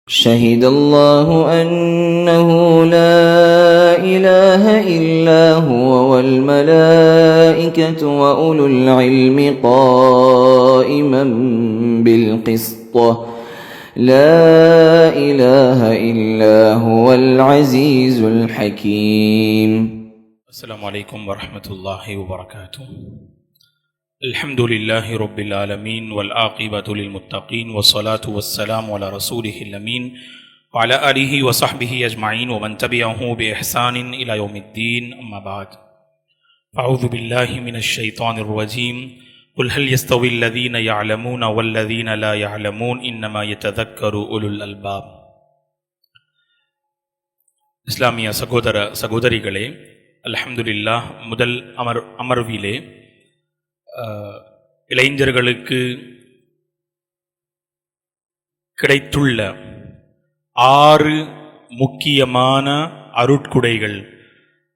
شهد الله أنه لا إله إلا هو والملائكة وأولو العلم قائما بالقسط لا إله إلا هو العزيز الحكيم. السلام عليكم ورحمة الله وبركاته. الحمد لله رب العالمين والعاقبة للمتقين والصلاة والسلام على رسوله الأمين وعلى آله وصحبه أجمعين ومن تبعه بإحسان إلى يوم الدين. أما بعد، أعوذ بالله من الشيطان الرجيم. قل هل يستوي الذين يعلمون والذين لا يعلمون إنما يتذكر أولو الألباب. இஸ்லாமிய சகோதர சகோதரிகளே, அல்ஹம்துலில்லாஹ், முதல் அமர்விலே இளைஞர்களுக்கு கிடைத்துள்ள 6 முக்கியமான அருட்குடைகள்,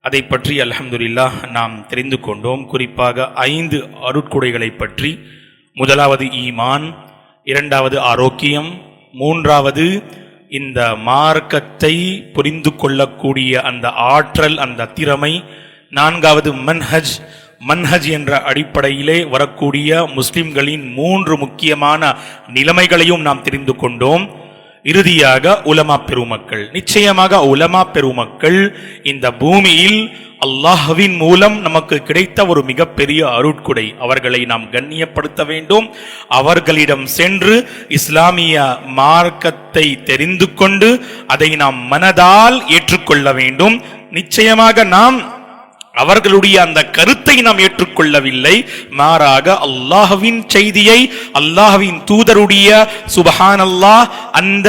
அதை பற்றி அல்ஹம்துலில்லாஹ் நாம் தெரிந்து கொண்டோம். குறிப்பாக 5 அருட்குடைகளை பற்றி. முதலாவது ஈமான், 2வது ஆரோக்கியம், 3வது இந்த மார்க்கத்தை புரிந்து கொள்ளக்கூடிய அந்த ஆற்றல், அந்த திறமை, 4வது மன்ஹஜ் என்ற அடிப்படையிலே வரக்கூடிய முஸ்லிம்களின் 3 முக்கியமான நிலைமைகளையும் நாம் தெரிந்து கொண்டோம். இறுதியாக உலமா பெருமக்கள். நிச்சயமாக உலமா பெருமக்கள் இந்த பூமியில் அல்லாஹ்வின் மூலம் நமக்கு கிடைத்த ஒரு மிகப்பெரிய அருட்குடை. அவர்களை நாம் கண்ணியப்படுத்த வேண்டும். அவர்களிடம் சென்று இஸ்லாமிய மார்க்கத்தை தெரிந்து கொண்டு அதை நாம் மனதால் ஏற்றுக்கொள்ள வேண்டும். நிச்சயமாக நாம் அவர்களுடைய அந்த கருத்தை நாம் ஏற்றுக்கொள்ளவில்லை, மாறாக அல்லாஹ்வின் செய்தியை, அல்லாஹ்வின் தூதருடைய சுப்ஹானல்லாஹ் அந்த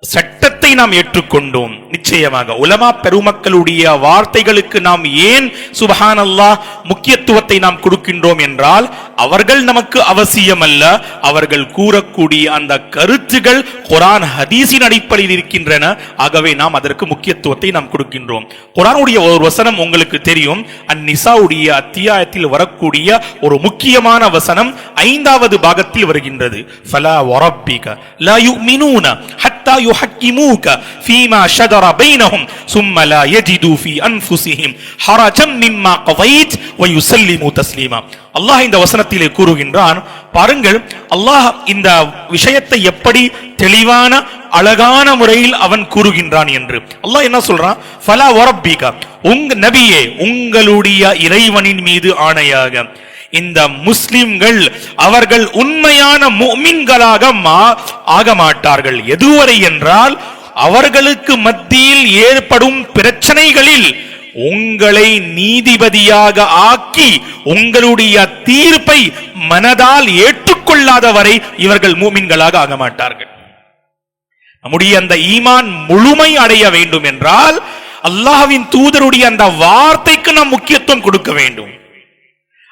சட்டத்தை நாம் ஏற்றுக்கொண்டோம். நிச்சயமாக உலமா பெருமக்களுடைய வார்த்தைகளுக்கு நாம் ஏன் சுப்ஹானல்லாஹ் முக்கியத்துவத்தை நாம் கொடுக்கின்றோம் என்றால், அவர்கள் நமக்கு அவசியம் அல்ல, அவர்கள் கூறக்கூடிய அந்த கருத்துகள் குர்ஆன் ஹதீஸின் அடிப்படையில் இருக்கின்றன. ஆகவே நாம் அதற்கு முக்கியத்துவத்தை நாம் கொடுக்கின்றோம். குர்ஆனுடைய ஒரு வசனம் உங்களுக்கு தெரியும், அந்நிசாவுடைய அத்தியாயத்தில் வரக்கூடிய ஒரு முக்கியமான வசனம் 5வது பாகத்தில் வருகின்றது. ஃபலா வரப்பிக லா யுமினூன ஹத்தா யுஹக்கிமூக ஃபீமா ஷஜர பைனஹும் சும்ம லா யஜிது ஃபீ அன்ஃபுஸிஹிம் ஹரஜம் மிம்மா கதைத் வ யுஸல்லிமு தஸ்லீமா. அல்லாஹ் இந்த வசனத்திலே கூறுகின்றான், பாருங்கள் அல்லாஹ் இந்த விஷயத்தை எப்படி தெளிவான அழகான முறையில் அவன் கூறுகின்றான் என்று. அல்லாஹ் என்ன சொல்றான்? ஃபலா வரப்பிக, உங்க நபியே, உங்களுடைய இறைவனின் மீது ஆணையாக, இந்த முஸ்லிம்கள் அவர்கள் உண்மையான முஃமின்களாக ஆக மாட்டார்கள். எதுவரை என்றால், அவர்களுக்கு மத்தியில் ஏற்படும் பிரச்சனைகளில் உங்களை நீதிபதியாக ஆக்கி உங்களுடைய தீர்ப்பை மனதால் ஏற்றுக்கொள்ளாத வரை இவர்கள் முஃமின்களாக ஆக மாட்டார்கள். நம்முடைய அந்த ஈமான் முழுமை அடைய வேண்டும் என்றால் அல்லாஹ்வின் தூதருடைய அந்த வார்த்தைக்கு நாம் முக்கியத்துவம் கொடுக்க வேண்டும்.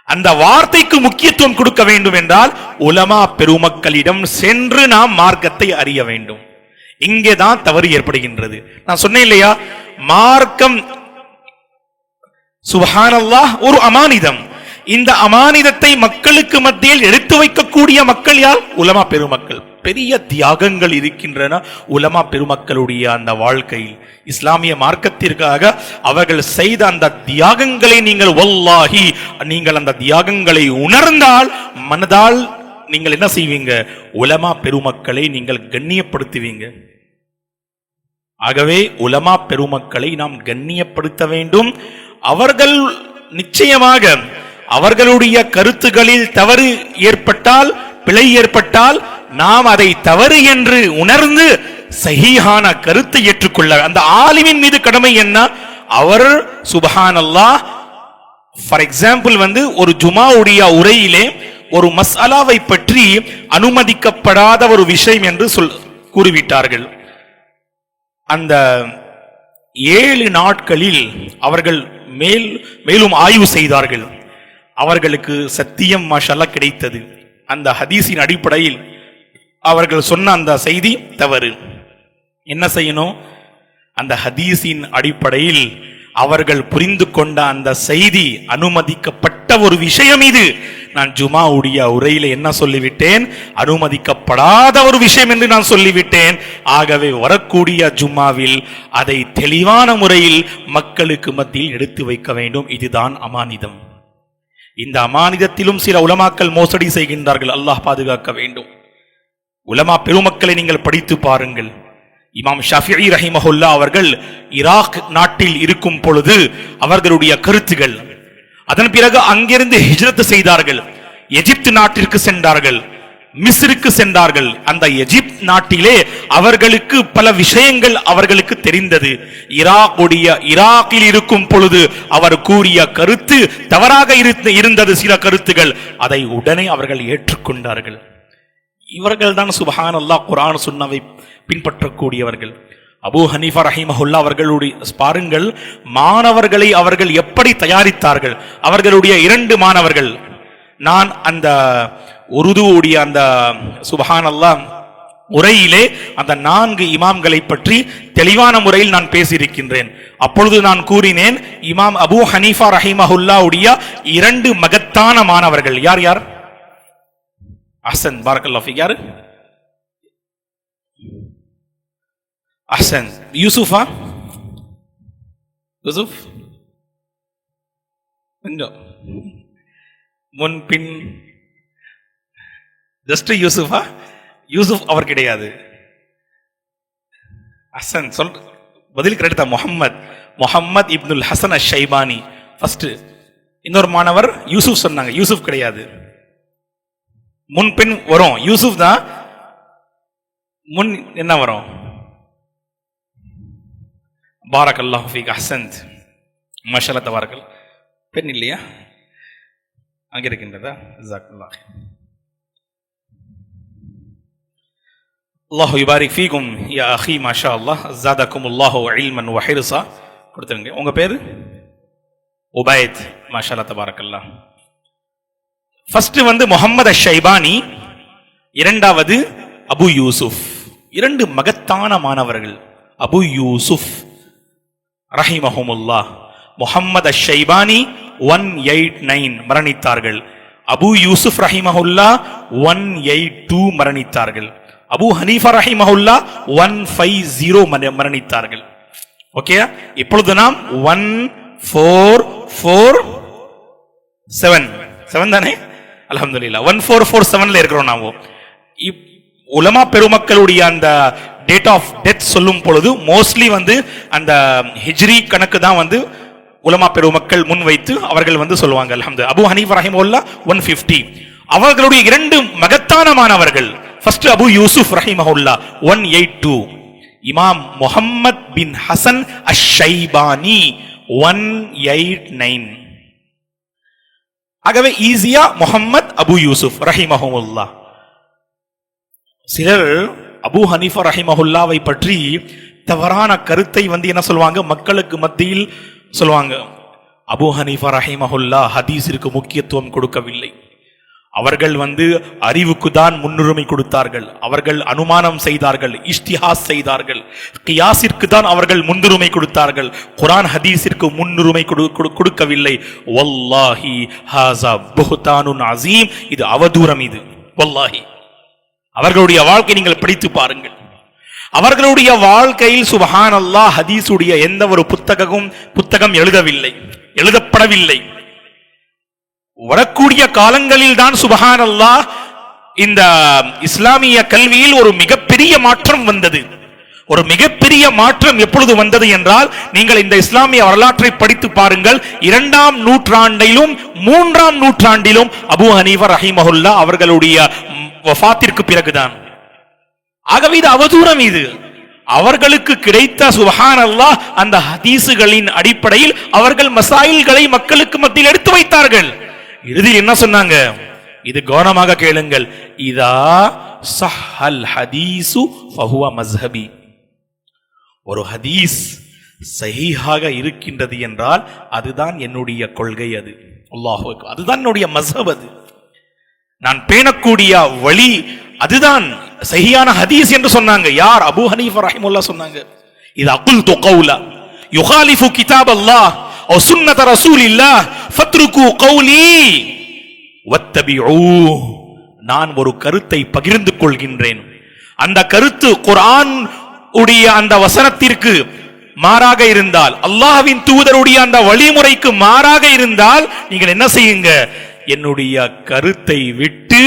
அந்த வார்த்தைக்கு முக்கியத்துவம் கொடுக்க வேண்டும் என்றால் உலமா பெருமக்களிடம் சென்று நாம் மார்க்கத்தை அறிய வேண்டும். இங்கேதான் தவறு ஏற்படுகின்றது. நான் சொன்னேன் இல்லையா, மார்க்கம் சுப்ஹானல்லாஹ் ஒரு அமானிதம். இந்த அமானிதத்தை மக்களுக்கு மத்தியில் எடுத்து வைக்கக்கூடிய மக்கள் யார்? உலமா பெருமக்கள். பெரிய தியாகங்கள் இருக்கின்றன உலமா பெருமக்களுடைய அந்த வாழ்க்கையில். இஸ்லாமிய மார்க்கத்திற்காக அவர்கள் செய்த அந்த தியாகங்களை நீங்கள் வல்லாஹி, நீங்கள் அந்த தியாகங்களை உணர்ந்தால் மனதால் நீங்கள் என்ன செய்வீங்க? உலமா பெருமக்களை நீங்கள் கண்ணியப்படுத்துவீங்க. ஆகவே உலமா பெருமக்களை நாம் கண்ணியப்படுத்த வேண்டும். அவர்கள் நிச்சயமாக அவர்களுடைய கருத்துகளில் தவறு ஏற்பட்டால், பிழை ஏற்பட்டால், நாம் அதை தவறு என்று உணர்ந்து சஹீஹான கருத்தை ஏற்றுக்கொள்ள அந்த ஆலிமின் மீது கடமை என்ன? அவர் சுப்ஹானல்லாஹ், ஃபார் எக்ஸாம்பிள் ஒரு ஜுமாவுடைய உரையிலே ஒரு மஸ்அலாவை பற்றி அனுமதிக்கப்படாத ஒரு விஷயம் என்று கூறிவிட்டார்கள். அந்த 7 நாட்களில் அவர்கள் மேலும் ஆய்வு செய்தார்கள். அவர்களுக்கு சத்தியம் மாஷாஅல்லாஹ் கிடைத்தது. அந்த ஹதீஸின் அடிப்படையில் அவர்கள் சொன்ன அந்த செய்தி தவறு. என்ன செய்யணும்? அந்த ஹதீஸின் அடிப்படையில் அவர்கள் புரிந்து கொண்ட அந்த செய்தி அனுமதிக்கப்பட்ட ஒரு விஷயம் இது. நான் ஜுமாவுடைய உரையில என்ன சொல்லிவிட்டேன்? அனுமதிக்கப்படாத ஒரு விஷயம் என்று நான் சொல்லிவிட்டேன். ஆகவே வரக்கூடிய ஜும்மாவில் அதை தெளிவான முறையில் மக்களுக்கு மத்தியில் எடுத்து வைக்க வேண்டும். இதுதான் அமானிதம். இந்த அமானிதத்திலும் சில உலமாக்கள் மோசடி செய்கின்றார்கள். அல்லாஹ் பாதுகாக்க வேண்டும். உலமா பெருமக்களை நீங்கள் படித்து பாருங்கள். இமாம் ஷாஃபிஈ ரஹிமஹுல்லா அவர்கள் ஈராக் நாட்டில் இருக்கும் பொழுது அவர்களுடைய கருத்துகள், அதன் பிறகு அங்கிருந்து ஹிஜ்ரத் செய்தார்கள், எகிப்து நாட்டிற்கு சென்றார்கள், மிஸ்ருக்கு சென்றார்கள். அந்த எகிப்து நாட்டிலே அவர்களுக்கு பல விஷயங்கள் அவர்களுக்கு தெரிந்தது. ஈராக்கில் இருக்கும் பொழுது அவர் கூறிய கருத்து தவறாக இருந்தது. சில கருத்துகள் அதை உடனே அவர்கள் ஏற்றுக்கொண்டார்கள். இவர்கள் தான் சுப்ஹானல்லாஹ் குர்ஆன் சுன்னவை பின்பற்றக்கூடியவர்கள். அபூ ஹனீஃபா ரஹிமஹுல்லா அவர்களுடைய பாருங்கள், மாணவர்களை அவர்கள் எப்படி தயாரித்தார்கள். அவர்களுடைய 2 மாணவர்கள், நான் அந்த உருதுவுடைய அந்த சுப்ஹானல்லாஹ் உரையிலே அந்த 4 இமாம்களை பற்றி தெளிவான முறையில் நான் பேசியிருக்கின்றேன். அப்பொழுது நான் கூறினேன், இமாம் அபூ ஹனீஃபா ரஹிமஹுல்லாவுடைய 2 மகத்தான மாணவர்கள் யார் யார்? அஹ்சன், பாரக்கல்லாஹு ஃபீக். யாரு? அஹ்சன். யூசுஃபா? யூசுப் கொஞ்சம் முன் பின். ஜஸ்ட் யூசுஃபா? யூசுப் அவர் கிடையாது. அஹ்சன் சொல், பதில் கிடைத்த முஹம்மத் இப்னுல் ஹசன் அஷ்-ஷைபானி ஃபர்ஸ்ட். இன்னொரு மாணவர் யூசுப் சொன்னாங்க. யூசுப் கிடையாது. முன்பின் வரும். யூசுப் தான் முன் என்ன வரும்? பாரக்கல்லாஹு ஃபீக். அஹ்சன்த், மாஷாஅல்லாஹ், தபாரக்கல். பெண் இல்லையா? அங்க இருக்கின்றதா? ஜஸாக்கல்லாஹ். அல்லாஹ் யுபாரிக் ஃபீக்கும் யா அஹி, மாஷாஅல்லாஹ், ஜாதகுமுல்லாஹு இல்மன் வ ஹிர்ஸா. கொடுத்துருங்க. உங்க பேரு? உபைத். மாஷாஅல்லாஹ், தபாரக்கல்லாஹ். ஃபர்ஸ்ட் முஹம்மது அஷ்-ஷைபானி, இரண்டாவது அபு யூசுப். 2 மகத்தான மாணவர்கள். அபு யூசுப் ரஹிமஹுமுல்லாஹ், முஹம்மது அஷ்-ஷைபானி 189 மரணித்தார்கள். அபு யூசுப் ரஹிமஹுல்லா 182 மரணித்தார்கள். அபு ஹனீஃபா ரஹிமஹுல்லா 150 மரணித்தார்கள். ஓகே, இப்பொழுது நாம் 1447 தானே? அல்ஹம்துலில்லாஹ் 1447 இருக்கிறோம். நாம உலமா பெருமக்களுடைய அந்த டேட் ஆஃப் டெத் சொல்லும் பொழுது மோஸ்ட்லி அந்த ஹிஜ்ரி கணக்கு தான் உலமா பெருமக்கள் முன் வைத்து அவர்கள் சொல்லுவாங்க. அல்ஹம்துலில்லாஹ். அபு ஹனீஃபா ரஹிமஹுல்லாஹ் 150. அவர்களுடைய 2 மகத்தான மாணவர்கள், ஃபர்ஸ்ட் அபு யூசுப் ரஹிமஹுல்லாஹ் 182, இமாம் முஹம்மத் பின் ஹசன் அஷ்-ஷைபானி 189. ஆகவே ஈஸியா முஹம்மத் அபு யூசுப் ரஹிமஹுல்லாஹ். சிலர் அபு ஹனீஃபா ரஹிமஹுல்லாவை பற்றி தவறான கருத்தை என்ன சொல்வாங்க, மக்களுக்கு மத்தியில் சொல்வாங்க. அபு ஹனீஃபா ரஹிமஹுல்லாஹ் ஹதீஸிற்கு முக்கியத்துவம் கொடுக்கவில்லை. அவர்கள் அறிவுக்கு தான் முன்னுரிமை கொடுத்தார்கள். அவர்கள் அனுமானம் செய்தார்கள், இஜ்திஹாத் செய்தார்கள். கியாஸிற்கு தான் அவர்கள் முன்னுரிமை கொடுத்தார்கள். குர்ஆன் ஹதீஸிற்கு முன்னுரிமை கொடுக்கவில்லை. வல்லாஹி ஹாஸா புஹ்தானுன் அஸீம். இது அவதூறம். இது வல்லாஹி. அவர்களுடைய வாழ்க்கை நீங்கள் படித்து பாருங்கள். அவர்களுடைய வாழ்க்கையில் சுப்ஹானல்லாஹ் ஹதீஸுடைய எந்த ஒரு புத்தகம் எழுதவில்லை, எழுதப்படவில்லை. வரக்கூடிய காலங்களில் தான் சுப்ஹானல்லாஹ் இந்த இஸ்லாமிய கல்வியில் ஒரு மிகப்பெரிய மாற்றம் வந்தது. ஒரு மிகப்பெரிய மாற்றம் எப்பொழுது வந்தது என்றால், நீங்கள் இந்த இஸ்லாமிய வரலாற்றை படித்து பாருங்கள். 2ஆம் நூற்றாண்டிலும் 3ஆம் நூற்றாண்டிலும் அபு ஹனீஃபா ரஹிமஹுல்லாஹ் அவர்களுடைய வஃபாத்திற்கு பிறகுதான். ஆகவே இது அவதூறம். இது அவர்களுக்கு கிடைத்த சுப்ஹானல்லாஹ் அந்த ஹதீஸுகளின் அடிப்படையில் அவர்கள் மசாயில்களை மக்களுக்கு மத்தியில் எடுத்து வைத்தார்கள். இறுதியில் என்ன சொன்னாங்க? இது கவனமாக கேளுங்கள். இதா ஸஹல் ஹதீஸு ஃபஹுவ மஸ்ஹபி. ஒரு ஹதீஸ் சஹீஹாக இருக்கின்றது என்றால் அதுதான் என்னுடைய கொள்கை. அது அல்லாஹ் அக்பர். அதுதான் என்னுடைய மஸ்ஹப். அது நான் பேணக்கூடிய வழி. அதுதான் சஹீஹான ஹதீஸ் என்று சொன்னாங்க. யார்? அபூ ஹனீஃபா ரஹிமஹுல்லாஹ் சொன்னாங்க. இது அகுல்து கௌலா யுகாலிஃபு கிதாப் அல்லாஹ் அவ் சுன்னத ரசூலில்லாஹ் ஃபத்ருகு கௌலி. வத்தபிஊ, நான் ஒரு கருத்தை பகிர்ந்து கொள்கின்றேன். அந்த கருத்து குர்ஆன் உடைய அந்த வசனத்திற்கு மாறாக இருந்தால், அல்லாஹ்வின் தூதருடைய அந்த வழிமுறைக்கு மாறாக இருந்தால், நீங்கள் என்ன செய்யுங்க, என்னுடைய கருத்தை விட்டு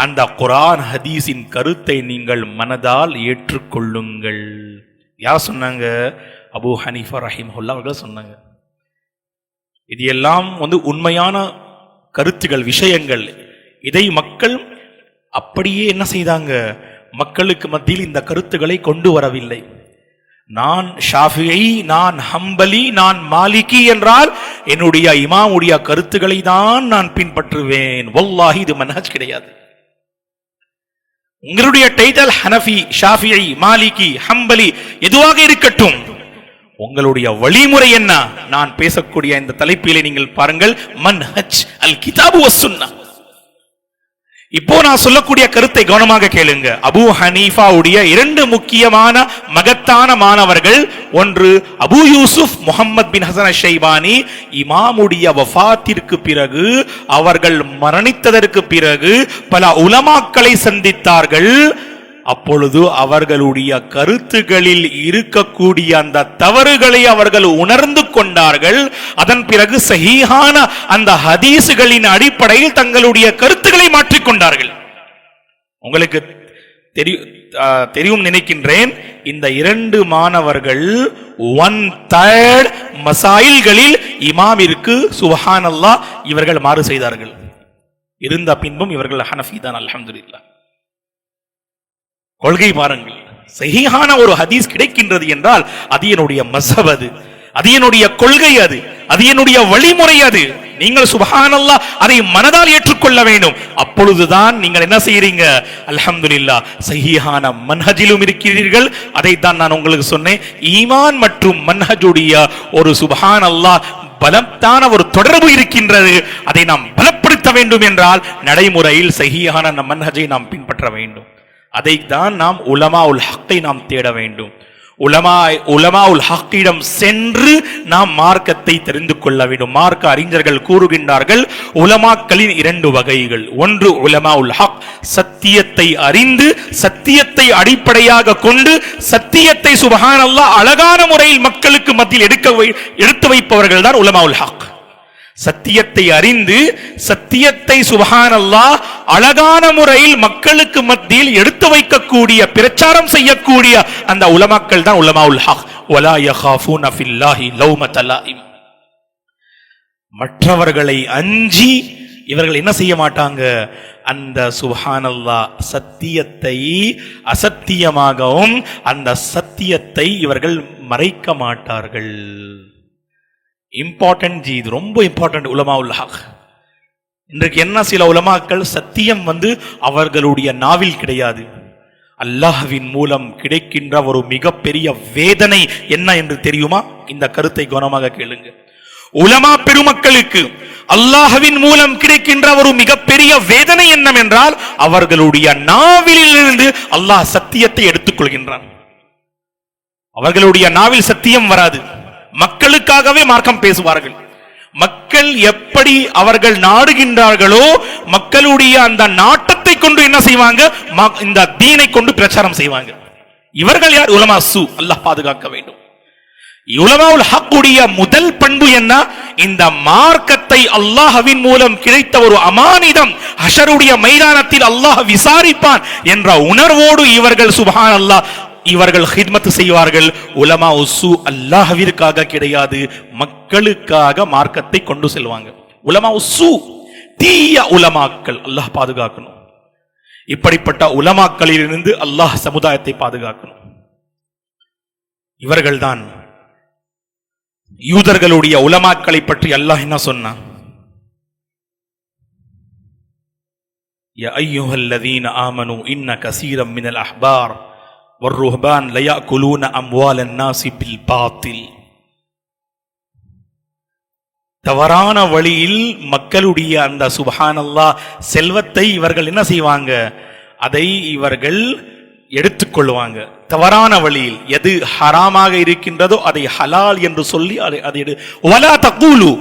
அந்த குர்ஆன் ஹதீஸின் கருத்தை நீங்கள் மனதால் ஏற்றுக்கொள்ளுங்கள். யார் சொன்னாங்க? அபூ ஹனீஃபா ரஹிமஹுல்லாஹ் அவர்கள் சொன்னாங்க. இது எல்லாம் உண்மையான கருத்துகள், விஷயங்கள். இதை மக்கள் அப்படியே என்ன செய்தாங்க, மக்களுக்கு மத்தியில் இந்த கருத்துக்களை கொண்டு வரவில்லை. நான் ஷாஃபிஈ, நான் ஹம்பலி, நான் மாலிகி என்றால் என்னுடைய இமாமுடைய கருத்துக்களை தான் நான் பின்பற்றுவேன். வல்லாஹி இது மன்ஹஜ் கிடையாது. உங்களுடைய டைட்டில் ஹனஃபி, ஷாஃபிஈ, மாலிகி, ஹம்பலி எதுவாக இருக்கட்டும், உங்களுடைய வழிமுறை என்ன? நான் பேசக்கூடிய இந்த தலைப்பிலே நீங்கள் பாருங்கள், மன்ஹஜ் அல் கிதாபு வஸ் சுன்னah. இப்போ நான் சொல்லக்கூடிய கருத்தை கவனமாக கேளுங்க. அபூ ஹனீஃபாவுடைய 2 முக்கியமான மகத்தான மாணவர்கள், ஒன்று அபூ யூசுப் முஹம்மத் பின் ஹசன் அஷ்-ஷைபானி. இமாமுடைய வஃபாத்திற்கு பிறகு, அவர்கள் மரணித்ததற்கு பிறகு பல உலமாக்களை சந்தித்தார்கள். அப்பொழுது அவர்களுடைய கருத்துகளில் இருக்கக்கூடிய அந்த தவறுகளை அவர்கள் உணர்ந்து கொண்டார்கள். அதன் பிறகு சஹீஹான அந்த ஹதீசுகளின் அடிப்படையில் தங்களுடைய கருத்துக்களை மாற்றிக்கொண்டார்கள். உங்களுக்கு தெரியும் நினைக்கின்றேன், இந்த 2 மாணவர்கள் 1/3 மசாயில்களில் இமாமிற்கு சுப்ஹானல்லாஹ் இவர்கள் மாறு செய்தார்கள். இருந்த பின்பும் இவர்கள் ஹனஃபி தான், அல்ஹம்துலில்லாஹ். கொள்கை பாருங்கள், சஹீஹான ஒரு ஹதீஸ் கிடைக்கின்றது என்றால் அது என்னுடைய மஸ்ஹப், அது என்னுடைய கொள்கை, அது என்னுடைய வழிமுறை. அது நீங்கள் சுப்ஹானல்லாஹ் அதை மனதால் ஏற்றுக்கொள்ள வேண்டும். அப்பொழுதுதான் நீங்கள் என்ன செய்றீங்க, அல்ஹம்துலில்லாஹ் சஹீஹான மன்ஹஜிலும் இருக்கிறீர்கள். அதைத்தான் நான் உங்களுக்கு சொன்னேன், ஈமான் மற்றும் மன்ஹஜுடைய ஒரு சுப்ஹானல்லாஹ் பலத்தான ஒரு தொடர்பு இருக்கின்றது. அதை நாம் பலப்படுத்த வேண்டும் என்றால் நடைமுறையில் சஹீஹான மன்ஹஜை நாம் பின்பற்ற வேண்டும். அதைத்தான் நாம் உலமா உல் ஹக்கை நாம் தேட வேண்டும். உலமா உல் ஹக்கிடம் சென்று நாம் மார்க்கத்தை தெரிந்து கொள்ள வேண்டும். மார்க்க அறிஞர்கள் கூறுகின்றார்கள், உலமாக்களின் 2 வகைகள். ஒன்று உலமா உல் ஹக், சத்தியத்தை அறிந்து சத்தியத்தை அடிப்படையாக கொண்டு சத்தியத்தை சுப்ஹானல்லாஹ் அழகான முறையில் மக்களுக்கு மத்தியில் எடுத்து வைப்பவர்கள் தான் உலமா உல் ஹக். சத்தியத்தை அறிந்து சத்தியத்தை சுப்ஹானல்லாஹ் அழகான முறையில் மக்களுக்கு மத்தியில் எடுத்து வைக்கக்கூடிய, பிரச்சாரம் செய்யக்கூடிய அந்த உலமாக்கள் தான் உலமாஉல் ஹக். வலா யகாஃபூன ஃபில்லாஹி லௌமத லாயிம். மற்றவர்களை அஞ்சி இவர்கள் என்ன செய்ய மாட்டாங்க, அந்த சுப்ஹானல்லாஹ் சத்தியத்தை அசத்தியமாகவும் அந்த சத்தியத்தை இவர்கள் மறைக்க மாட்டார்கள். இம்பார்ட்டன்ட் ஜி, இது ரொம்ப இம்பார்ட்டன்ட். உலமாஉல் ஹக் இன்றைக்கு என்ன, சில உலமாக்கள் சத்தியம் அவர்களுடைய நாவில் கிடையாது. அல்லாஹ்வின் மூலம் கிடைக்கின்ற ஒரு மிகப்பெரிய வேதனை என்ன என்று தெரியுமா? இந்த கருத்தை கவனமாக கேளுங்க. உலமா பெருமக்களுக்கு அல்லாஹ்வின் மூலம் கிடைக்கின்ற ஒரு மிகப்பெரிய வேதனை என்னவென்றால், அவர்களுடைய நாவிலிருந்து அல்லாஹ் சத்தியத்தை எடுத்துக் கொள்கின்றான். அவர்களுடைய நாவில் சத்தியம் வராது. மக்களுக்காகவே மார்க்கம் பேசுவார்கள். மக்கள் எப்படி அவர்கள் நாடுகின்றார்களோ மக்களுடைய அந்த நாட்டத்தை கொண்டு என்ன செய்வாங்க, இந்த தீனை கொண்டு பிரச்சாரம் செய்வாங்க. இவர்கள் யார்? உலமா சு. அல்லாஹ் பாதுகாக்க வேண்டும். உலமாவுல் ஹக்குடைய முதல் பண்பு என்ன? இந்த மார்க்கத்தை அல்லாஹ்வின் மூலம் கிடைத்த ஒரு அமானிதம், ஹஷருடைய மைதானத்தில் அல்லாஹ் விசாரிப்பான் என்ற உணர்வோடு இவர்கள் சுப்ஹானல்லாஹ் இவர்கள் ஹித்மத் செய்வார்கள். உலமா உசு அல்லாஹ்விற்காக கிடையாது, மக்களுக்காக மார்க்கத்தை கொண்டு செல்வாங்க. உலமா உசு தீய உலமாக்கள், அல்லாஹ் பாதுகாக்கணும். இப்படிப்பட்ட உலமாக்களிலிருந்து அல்லாஹ் சமுதாயத்தை பாதுகாக்கணும். இவர்கள்தான் யூதர்களுடைய உலமாக்களை பற்றி அல்லாஹ் என்ன சொன்னான்? யா அய்யுஹல்லதீன ஆமனூ இன்ன கஸீரம் மினல் அஹ்பார் வர்ருஹ்பான் லயஅகுலூன அம்வாலன் நாஸி பில் பாத்தில். தவறான வழியில் மக்களுடைய அந்த சுப்ஹானல்லாஹ் செல்வத்தை இவர்கள் என்ன செய்வாங்க, அதை இவர்கள் எடுத்துக்கொள்வாங்க. தவறான வழியில் எது ஹராமாக இருக்கின்றதோ அதை ஹலால் என்று சொல்லி அதை வலா தகூலு,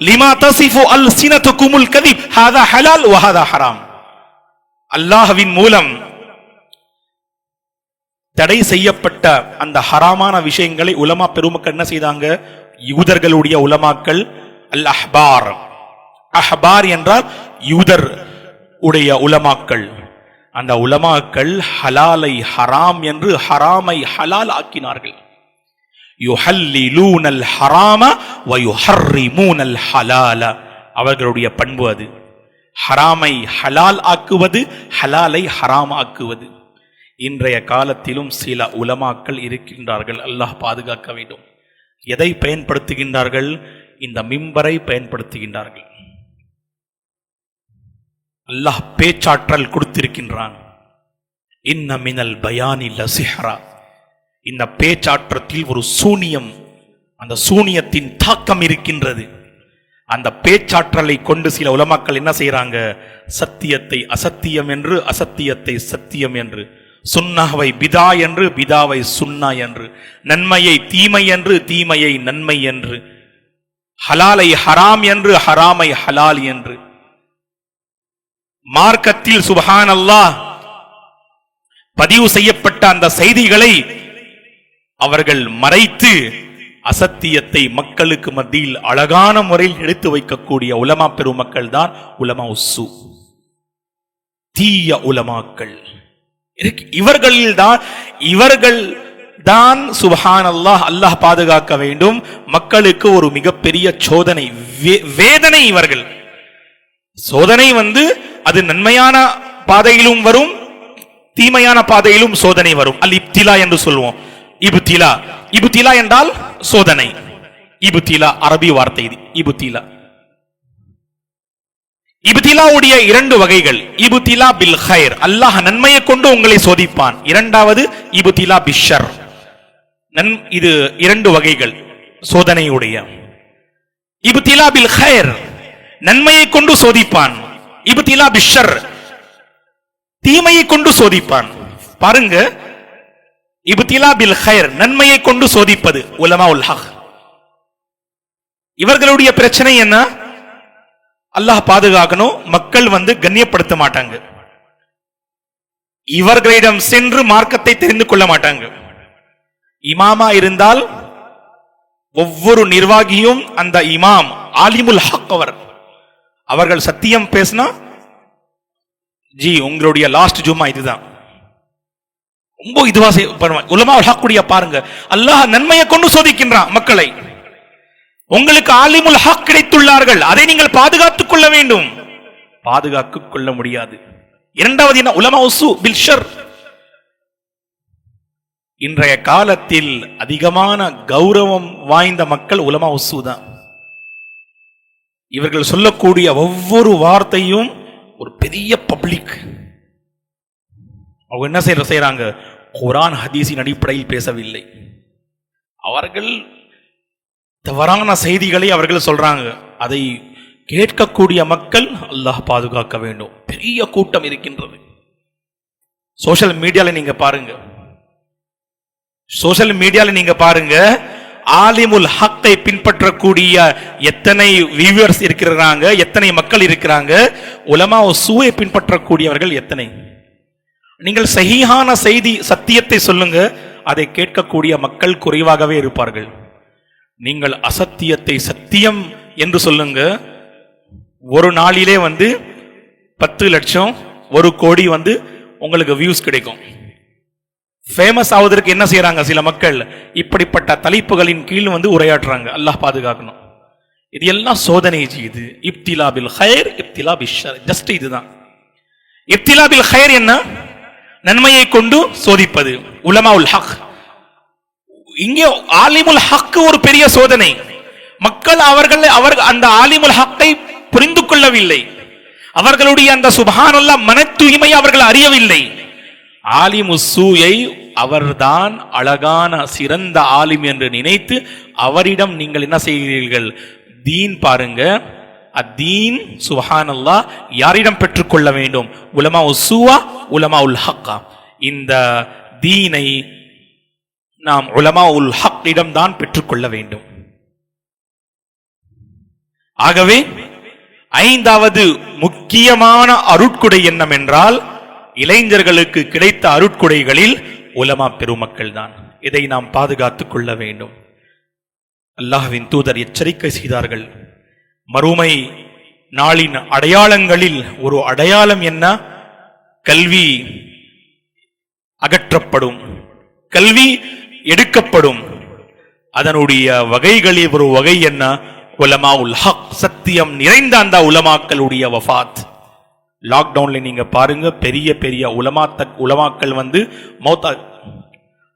லிமா தஸிஃபு அல்சினதுகுமுல் கதிப் ஹாதா ஹலால் வ ஹாதா ஹராம். அல்லாஹ்வின் மூலம் தடை செய்யப்பட்ட அந்த ஹராமான விஷயங்களை உலமா பெருமக்கள் என்ன செய்தாங்க? யூதர்களுடைய உலமாக்கள், அல் அஹ்பார். அஹ்பார் என்றால் யூதர் உடைய உலமாக்கள். அந்த உலமாக்கள் ஹலாலை ஹராம் என்று, ஹராமை ஹலால் ஆக்கினார்கள். யுஹல்லிலூனல் ஹராம வ யுஹர்ரிமூனல் ஹலால. அவர்களுடைய பண்பு அது. ஹராமை ஹலால் ஆக்குவது, ஹலாலை ஹராம் ஆக்குவது. இன்றைய காலத்திலும் சில உலமாக்கள் இருக்கின்றார்கள். அல்லாஹ் பாதுகாக்க வேண்டும். எதை பயன்படுத்துகின்றார்கள்? இந்த மிம்பரை பயன்படுத்துகின்றார்கள். அல்லாஹ் பேச்சாற்றல் கொடுத்திருக்கின்றான். இன்ன மினல் பயானி லசிஹ்ரா. இந்த பேச்சாற்றத்தில் ஒரு சூனியம், அந்த சூனியத்தின் தாக்கம் இருக்கின்றது. அந்த பேச்சாற்றலை கொண்டு சில உலமாக்கள் என்ன செய்யறாங்க? சத்தியத்தை அசத்தியம் என்று, அசத்தியத்தை சத்தியம் என்று, சுன்னாவை பிதா என்று, பிதாவை சுன்னா என்று, நன்மையை தீமை என்று, தீமையை நன்மை என்று, ஹலாலை ஹராம் என்று, ஹராமை ஹலால் என்று. மார்க்கத்தில் சுப்ஹானல்லாஹ் பதிவு செய்யப்பட்ட அந்த செய்திகளை அவர்கள் மறைத்து அசத்தியத்தை மக்களுக்கு மத்தியில் அழகான முறையில் எடுத்து வைக்கக்கூடிய உலமா பெருமக்கள் தான் உலமா உஸ்ஸு, தீய உலமாக்கள். இவர்கள் தான் சுப்ஹானல்லாஹ், அல்லாஹ் பாதுகாக்க வேண்டும், மக்களுக்கு ஒரு மிகப்பெரிய சோதனை, வேதனை. இவர்கள் சோதனை அது நன்மையான பாதையிலும் வரும், தீமையான பாதையிலும் சோதனை வரும். அல் இப்திலா என்று சொல்லுவோம். இப்திலா, இப்திலா என்றால் சோதனை. இப்திலா அரபி வார்த்தை இது. இப்திலா, இப்திலாவுடைய இரண்டு வகைகள். இப்திலா பில் கைர், அல்லாஹ் நன்மையை கொண்டு உங்களை சோதிப்பான். இரண்டாவது இப்திலா பிஷர். இது இரண்டு வகைகள் சோதனையுடைய. இப்திலா பில் கைர், நன்மையை கொண்டு சோதிப்பான். இப்திலா பிஷர், தீமையை கொண்டு சோதிப்பான். பாருங்க, இப்திலா பில் கைர், நன்மையை கொண்டு சோதிப்பது உலமா உல் ஹக். இவர்களுடைய பிரச்சனை என்ன? அல்லாஹ் பாதுகாக்கணும், மக்கள் கண்ணியப்படுத்த மாட்டாங்க. இவர்களிடம் சென்று மார்க்கத்தை தெரிந்து கொள்ள மாட்டாங்க. இமாமா இருந்தால் ஒவ்வொரு நிர்வாகியும் அந்த இமாம் ஆலிமுல் ஹக் அவர்கள் சத்தியம் பேசினா, ஜி உங்களுடைய லாஸ்ட் ஜும்மா இதுதான், ரொம்ப இதுவா உலமா உல் ஹக் பாருங்க. அல்லாஹ் நன்மையை கொண்டு சோதிக்கின்றான் மக்களை. உங்களுக்கு ஆலிமுல் ஹக் கிடைத்துள்ளார்கள், அதை நீங்கள் பாதுகாத்துக் கொள்ள வேண்டும். பாதுகாத்துக் கொள்ள முடியாது. இரண்டாவது என்ன? உலமா உஸ்ஸு பில் ஷர். இன்றைய காலத்தில் அதிகமான கௌரவம் வாய்ந்த மக்கள் உலமா உஸ்ஸு தான். இவர்கள் சொல்லக்கூடிய ஒவ்வொரு வார்த்தையும் ஒரு பெரிய பப்ளிக். அவங்க என்ன செய்யறாங்க? குர்ஆன் ஹதீஸின் அடிப்படையில் பேசவில்லை. அவர்கள் தவறான செய்திகளை அவர்கள் சொல்றாங்க. அதை கேட்கக்கூடிய மக்கள் அல்லாஹ் பாதுகாக்க வேண்டும். பெரிய கூட்டம் இருக்கின்றது. சோஷியல் மீடியால நீங்க பாருங்க, சோஷியல் மீடியால நீங்க பாருங்க, ஆலிமுல் ஹக்கை பின்பற்றக்கூடிய எத்தனை வியூவர்ஸ் இருக்கிறாங்க, எத்தனை மக்கள் இருக்கிறாங்க. உலமா உஸ்ஸுவை பின்பற்றக்கூடியவர்கள் எத்தனை? நீங்கள் சஹீஹான செய்தி, சத்தியத்தை சொல்லுங்க, அதை கேட்கக்கூடிய மக்கள் குறைவாகவே இருப்பார்கள். நீங்கள் அசத்தியத்தை சத்தியம் என்று சொல்லுங்க, ஒரு நாளிலே 10 லட்சம் 1 கோடி உங்களுக்கு வியூஸ் கிடைக்கும். ஃபேமஸ் ஆவதற்கு என்ன செய்யறாங்க சில மக்கள்? இப்படிப்பட்ட தலைப்புகளின் கீழ் உரையாற்றுறாங்க. அல்லாஹ் பாதுகாக்கணும். இது எல்லாம் சோதனை. இது இப்திலா பில் கைர், இப்திலா பிஷர். ஜஸ்ட் இதுதான். இப்திலா பில் கைர் என்ன? நன்மையை கொண்டு சோதிப்பது உலமா உல் ஹக். இங்கே ஆலிமுல் ஹக் ஒரு பெரிய சோதனை. மக்கள் அவர்கள் அந்த ஆலிமுல் ஹக்கை புரிந்து கொள்ளவில்லை. அவர்களுடைய அந்த சுப்ஹானல்லாஹ் மன தூய்மை அவர்கள் அறியவில்லை. ஆலிமுஸ்ஸூயை அவர்தான் அழகான சிறந்த ஆலிம் என்று நினைத்து அவரிடம் நீங்கள் என்ன செய்கிறீர்கள்? தீன் பாருங்க. அத்தீன் சுப்ஹானல்லாஹ் யாரிடம் பெற்றுக்கொள்ள வேண்டும்? உலமா உஸ்ஸூவா உலமா உல் ஹக்கா? இந்த தீனை நாம் உலமா உல் ஹக்கிடம் தான் பெற்றுக்கொள்ள வேண்டும். ஆகவே ஐந்தாவது முக்கியமான அருட்கொடை என்னவென்றால், இளைஞர்களுக்கு கிடைத்த அருட்கொடைகளில் உலமா பெருமக்கள் தான். இதை நாம் பாதுகாத்துக் கொள்ள வேண்டும். அல்லாஹ்வின் தூதர் எச்சரிக்கை செய்தார்கள். மறுமை நாளின் அடையாளங்களில் ஒரு அடையாளம் என்ன? கல்வி அகற்றப்படும், கல்வி எடுக்கப்படும். அதனுடைய வகைகளில் ஒரு வகை என்ன? உலமாவுல் ஹக், சத்தியம் நிறைந்த அந்த உலமாக்களுடைய வஃபாத். லாக்டவுன்ல நீங்க பாருங்க, பெரிய பெரிய உலமாக்கள் வந்து மௌத்தா,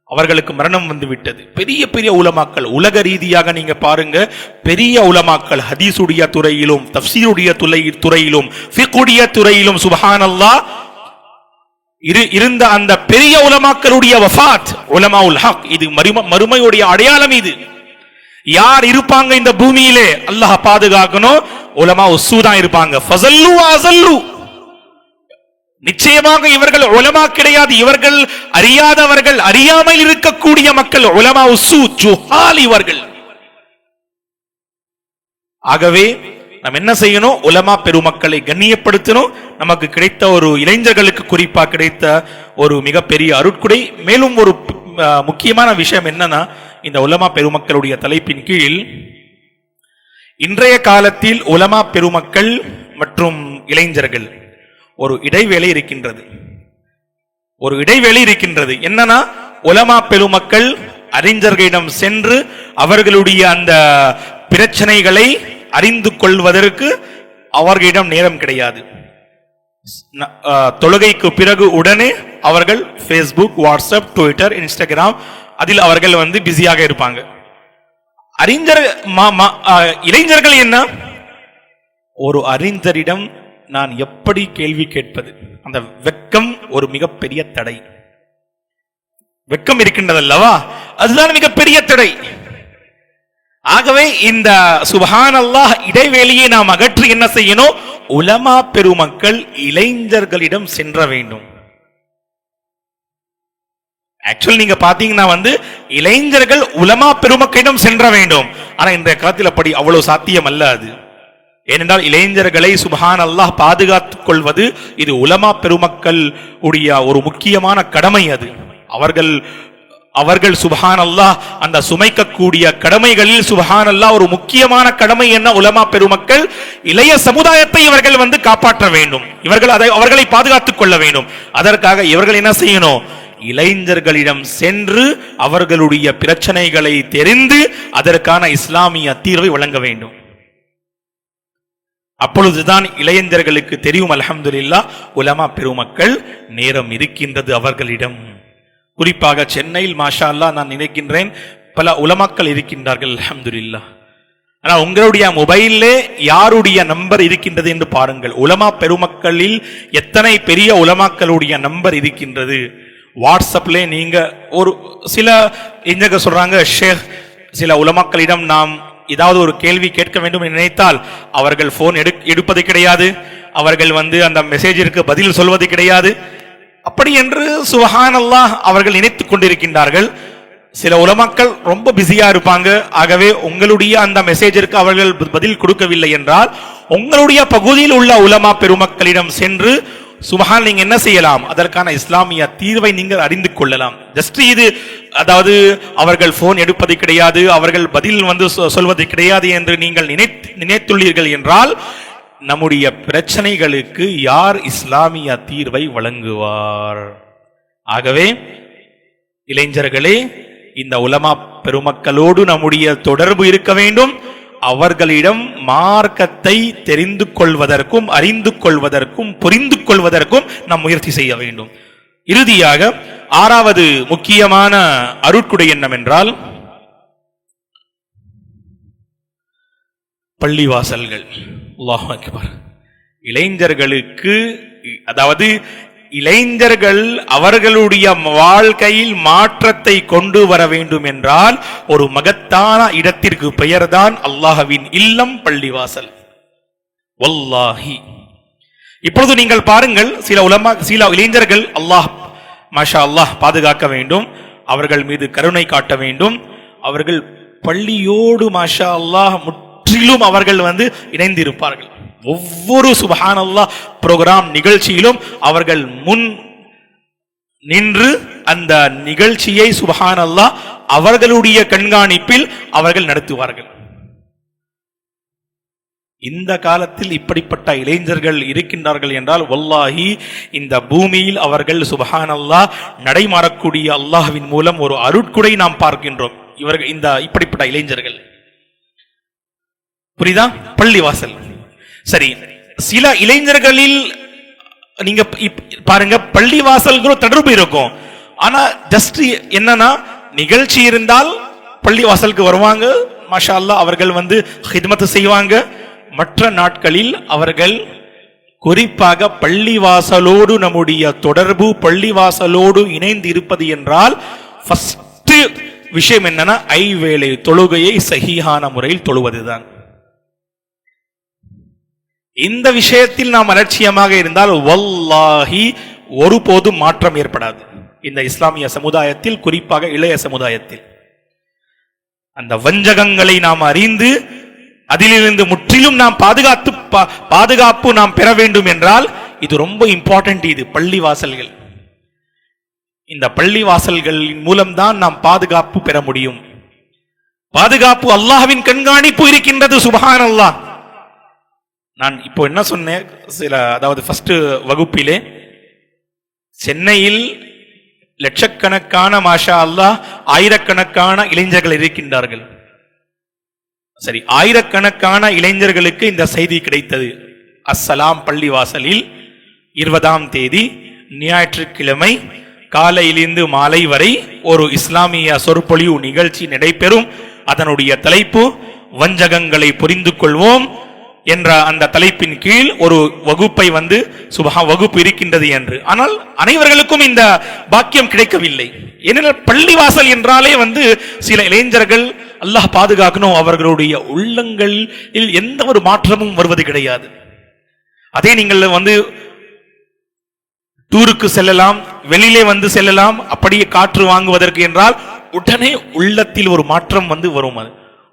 அவர்களுக்கு மரணம் வந்து விட்டது. பெரிய பெரிய உலமாக்கள் உலக ரீதியாக நீங்க பாருங்க, பெரிய உலமாக்கள் ஹதீஸுடைய துறையிலும், தஃப்சீருடைய துறையிலும், ஃபிக்ஹுடைய துறையிலும் சுப்ஹானல்லாஹ் இருந்த அந்த பெரிய உலமாக்களுடைய வஃபாத், உலமாவுல் ஹக். இது மறுமையுடைய அடையாளம். இது யார் இருப்பாங்க இந்த பூமியிலே? அல்லாஹ் பாதுகாக்கணும். உலமா உஸ்ஸூ தான் இருப்பாங்க. ஃபஸல்லு வஅஸல்லு. நிச்சயமாக இவர்கள் உலமா கிடையாது, இவர்கள் அறியாதவர்கள், அறியாமல் இருக்கக்கூடிய மக்கள். உலமா உஸ்ஸூ, ஜுஹால் இவர்கள். ஆகவே நாம் என்ன செய்யணும்? உலமா பெருமக்களை கண்ணியப்படுத்தணும். நமக்கு கிடைத்த ஒரு இளைஞர்களுக்கு குறிப்பா கிடைத்த ஒரு மிகப்பெரிய அருட்கொடை. மேலும் ஒரு முக்கியமான விஷயம் என்னன்னா, இந்த உலமா பெருமக்களுடைய தலைப்பின் கீழ் இன்றைய காலத்தில் உலமா பெருமக்கள் மற்றும் இளைஞர்கள் ஒரு இடைவேளை இருக்கின்றது. ஒரு இடைவேளை இருக்கின்றது. என்னன்னா, உலமா பெருமக்கள் அறிஞர்களிடம் சென்று அவர்களுடைய அந்த பிரச்சனைகளை அறிந்து கொள்வதற்கு அவர்களிடம் நேரம் கிடையாது. தொழுகைக்கு பிறகு உடனே அவர்கள் ஃபேஸ்புக், வாட்ஸ்அப், ட்விட்டர், இன்ஸ்டாகிராம் அதில் அவர்கள் வந்து பிஸியாக இருப்பாங்க. இளைஞர்கள் என்ன? ஒரு அறிஞரிடம் நான் எப்படி கேள்வி கேட்பது? அந்த வெட்கம் ஒரு மிகப்பெரிய தடை. வெட்கம் இருக்கின்றது அல்லவா, அதுதான் மிகப்பெரிய தடை. ஆகவே இந்த சுப்ஹானல்லாஹ் இடைவேளையை நாம் அகற்றி என்ன செய்யணும்? உலமா பெருமக்கள் இளைஞர்களிடம் சென்ற வேண்டும். ஆக்சுவல் நீங்க பாத்தீங்கன்னா வந்து இளைஞர்கள் உலமா பெருமக்களிடம் சென்ற வேண்டும். ஆனா இன்றைய காலத்தில் அப்படி அவ்வளவு சாத்தியம் அல்ல அது. ஏனென்றால் இளைஞர்களை சுப்ஹானல்லாஹ் பாதுகாத்துக் கொள்வது இது உலமா பெருமக்கள் உடைய ஒரு முக்கியமான கடமை. அது அவர்கள் சுப்ஹானல்லாஹ் அந்த சுமைக்கக்கூடிய கடமைகளில் சுப்ஹானல்லாஹ் ஒரு முக்கியமான கடமை என்ன? உலமா பெருமக்கள் இளைய சமுதாயத்தை இவர்கள் வந்து காப்பாற்ற வேண்டும். அவர்களை பாதுகாத்துக் கொள்ள வேண்டும். அதற்காக இவர்கள் என்ன செய்யணும்? இளைஞர்களிடம் சென்று அவர்களுடைய பிரச்சனைகளை தெரிந்து அதற்கான இஸ்லாமிய தீர்வை வழங்க வேண்டும். அப்பொழுதுதான் இளைஞர்களுக்கு தெரியும், அல்ஹம்துலில்லாஹ் உலமா பெருமக்கள் நேரம் இருக்கின்றது அவர்களிடம். குறிப்பாக சென்னையில் மாஷா அல்லாஹ் நான் நினைக்கின்றேன் பல உலமாக்கள் இருக்கின்றார்கள், அல்ஹம்துலில்லாஹ். ஆனால் உங்களுடைய மொபைலிலே யாருடைய நம்பர் இருக்கின்றது என்று பாருங்கள். உலமா பெருமக்களில் எத்தனை பெரிய உலமாக்களுடைய நம்பர் இருக்கின்றது. வாட்ஸ்அப்ல நீங்க ஒரு சில இங்க சொல்றாங்க, ஷேக் சில உலமாக்களிடம் நாம் ஏதாவது ஒரு கேள்வி கேட்க வேண்டும் என்று நினைத்தால் அவர்கள் போன் எடுப்பது கிடையாது, அவர்கள் வந்து அந்த மெசேஜிற்கு பதில் சொல்வது கிடையாது. அப்படி என்று சுப்ஹானல்லாஹ் அவர்கள் நினைத்துக் கொண்டிருக்கின்றார்கள். சில உலமாக்கள் ரொம்ப பிஸியா இருப்பாங்க. ஆகவே உங்களுடைய அந்த மெசேஜிற்கு அவர்கள் பதில் கொடுக்கவில்லை என்றால் உங்களுடைய பகுதியில் உள்ள உலமா பெருமக்களிடம் சென்று சுப்ஹான் நீங்க என்ன செய்யலாம்? அதற்கான இஸ்லாமிய தீர்வை நீங்கள் அறிந்து கொள்ளலாம். ஜஸ்ட் இது, அதாவது அவர்கள் போன் எடுப்பது கிடையாது, அவர்கள் பதில் வந்து சொல்வது கிடையாது என்று நீங்கள் நினைத்துள்ளீர்கள் என்றால் நம்முடைய பிரச்சனைகளுக்கு யார் இஸ்லாமிய தீர்வை வழங்குவார்? ஆகவே இளைஞர்களே, இந்த உலமா பெருமக்களோடு நம்முடைய தொடர்பு இருக்க வேண்டும். அவர்களிடம் மார்க்கத்தை தெரிந்து கொள்வதற்கும், அறிந்து கொள்வதற்கும், புரிந்து கொள்வதற்கும் நாம் முயற்சி செய்ய வேண்டும். இறுதியாக ஆறாவது முக்கியமான அருட்கொடை என்னவென்றால் பள்ளிவாசல்கள். அல்லாஹ் அக்பர். இளைஞர்களுக்கு, அதாவது இளைஞர்கள் அவர்களுடைய வாழ்க்கையில் மாற்றத்தை கொண்டு வர வேண்டும் என்றால் ஒரு மகத்தான இடத்திற்கு பெயர்தான் அல்லாஹ்வின் இல்லம், பள்ளிவாசல். வல்லாஹி இப்பொழுது நீங்கள் பாருங்கள், சில இளைஞர்கள் அல்லாஹ் மாஷா அல்லாஹ் பாதுகாக்க வேண்டும், அவர்கள் மீது கருணை காட்ட வேண்டும். அவர்கள் பள்ளியோடு மாஷா அல்லாஹ் முற்றிலும் அவர்கள் இணைந்திருப்பார்கள். ஒவ்வொரு சுப்ஹானல்லாஹ் புரோகிராம் நிகழ்ச்சியிலும் அவர்கள் முன் நின்று அந்த நிகழ்ச்சியை சுப்ஹானல்லாஹ் அவர்களுடைய கண்காணிப்பில் அவர்கள் நடத்துவார்கள். இந்த காலத்தில் இப்படிப்பட்ட இளைஞர்கள் இருக்கின்றார்கள் என்றால் வல்லாஹி இந்த பூமியில் அவர்கள் சுப்ஹானல்லாஹ் நடைமாறக்கூடிய அல்லாஹ்வின் மூலம் ஒரு அருட்கொடை நாம் பார்க்கின்றோம். இவர்கள் இப்படிப்பட்ட இளைஞர்கள் புரியுதா? பள்ளிவாசல் சரி, சில இளைஞர்களில் நீங்க பாருங்க பள்ளிவாசல்ங்கிற தொடர்பு இருக்கும். ஆனா ஜஸ்ட் என்னன்னா நிகழ்ச்சி இருந்தால் பள்ளிவாசலுக்கு வருவாங்க, மாஷா அல்லாஹ் அவர்கள் ஹித்மத் செய்வாங்க. மற்ற நாட்களில் அவர்கள் குறிப்பாக பள்ளிவாசலோடு நம்முடைய தொடர்பு, பள்ளிவாசலோடு இணைந்து இருப்பது என்றால் ஃபர்ஸ்ட் விஷயம் என்னன்னா ஐவேளை தொழுகையை சஹீஹான முறையில் தொழுவதுதான். இந்த விஷயத்தில் நாம் அலட்சியமாக இருந்தால் வல்லாஹி ஒருபோதும் மாற்றம் ஏற்படாது. இந்த இஸ்லாமிய சமுதாயத்தில், குறிப்பாக இளைய சமுதாயத்தில் அந்த வஞ்சகங்களை நாம் அறிந்து அதிலிருந்து முற்றிலும் நாம் பாதுகாப்பு நாம் பெற வேண்டும் என்றால் இது ரொம்ப இம்பார்ட்டன்ட். இது பள்ளிவாசல்கள், இந்த பள்ளிவாசல்களின் மூலம்தான் நாம் பாதுகாப்பு பெற முடியும். பாதுகாப்பு அல்லாஹ்வின் கண்காணிப்பு இருக்கின்றது. சுப்ஹானல்லாஹ். நான் இப்போ என்ன சொன்னேன், அதாவது ஃபர்ஸ்ட் வகுப்பிலே சென்னையில் லட்சக்கணக்கான மாஷா அல்லாஹ் ஆயிரக்கணக்கான இளைஞர்கள் இருக்கின்றார்கள். சரி, ஆயிரக்கணக்கான இளைஞர்களுக்கு இந்த செய்தி கிடைத்தது. அஸ்ஸலாம் பள்ளிவாசலில் 20ஆம் தேதி ஞாயிற்றுக்கிழமை காலையிலிருந்து மாலை வரை ஒரு இஸ்லாமிய சொற்பொழிவு நிகழ்ச்சி நடைபெறும். அதனுடைய தலைப்பு வஞ்சகங்களை புரிந்து கொள்வோம் என்ற அந்த தலைப்பின் கீழ் ஒரு வகுப்பை வகுப்பு இருக்கின்றது என்று. ஆனால் அனைவர்களுக்கும் இந்த பாக்கியம் கிடைக்கவில்லை. ஏனென்றால் பள்ளிவாசல் என்றாலே சில இளைஞர்கள் அல்லாஹ் பாதுகாக்கணும், அவர்களுடைய உள்ளங்களில் எந்த ஒரு மாற்றமும் வருவது கிடையாது. அதே நீங்கள் டூருக்கு செல்லலாம், வெளியிலே செல்லலாம், அப்படியே காற்று வாங்குவதற்கு என்றால் உடனே உள்ளத்தில் ஒரு மாற்றம் வரும்.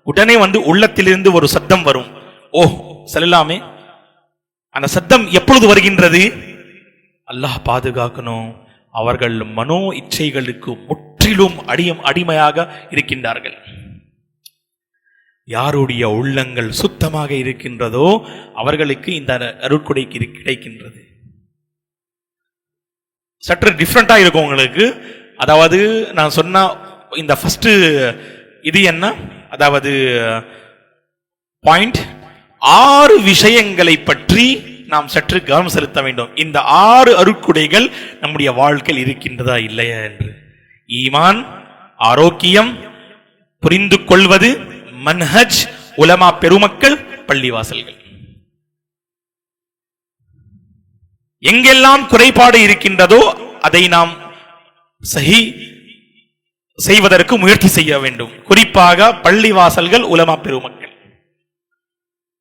உடனே உள்ளத்திலிருந்து ஒரு சத்தம் வரும், ஓ செல்லலாமே. அந்த சத்தம் எப்பொழுது வருகின்றது? அல்லாஹ் பாதுகாக்கணும், அவர்கள் மனோ இச்சைகளுக்கு முற்றிலும் அடிமையாக இருக்கின்றார்கள். யாருடைய உள்ளங்கள் சுத்தமாக இருக்கின்றதோ அவர்களுக்கு இந்த அருட்கொடை கிடைக்கின்றது. சற்று டிஃப்ரெண்டா இருக்கும் உங்களுக்கு. அதாவது நான் சொன்ன இந்த ஃபர்ஸ்ட் இது என்ன, அதாவது பாயிண்ட் 6 விஷயங்களை பற்றி நாம் சற்று கவனம் செலுத்த வேண்டும். இந்த 6 அருட்கொடைகள் நம்முடைய வாழ்க்கையில் இருக்கின்றதா இல்லையா என்று. ஈமான், ஆரோக்கியம், புரிந்து கொள்வது, மன்ஹஜ், உலமா பெருமக்கள், பள்ளிவாசல்கள். எங்கெல்லாம் குறைபாடு இருக்கின்றதோ அதை நாம் சஹி செய்வதற்கு முயற்சி செய்ய வேண்டும். குறிப்பாக பள்ளிவாசல்கள், உலமா பெருமக்கள்.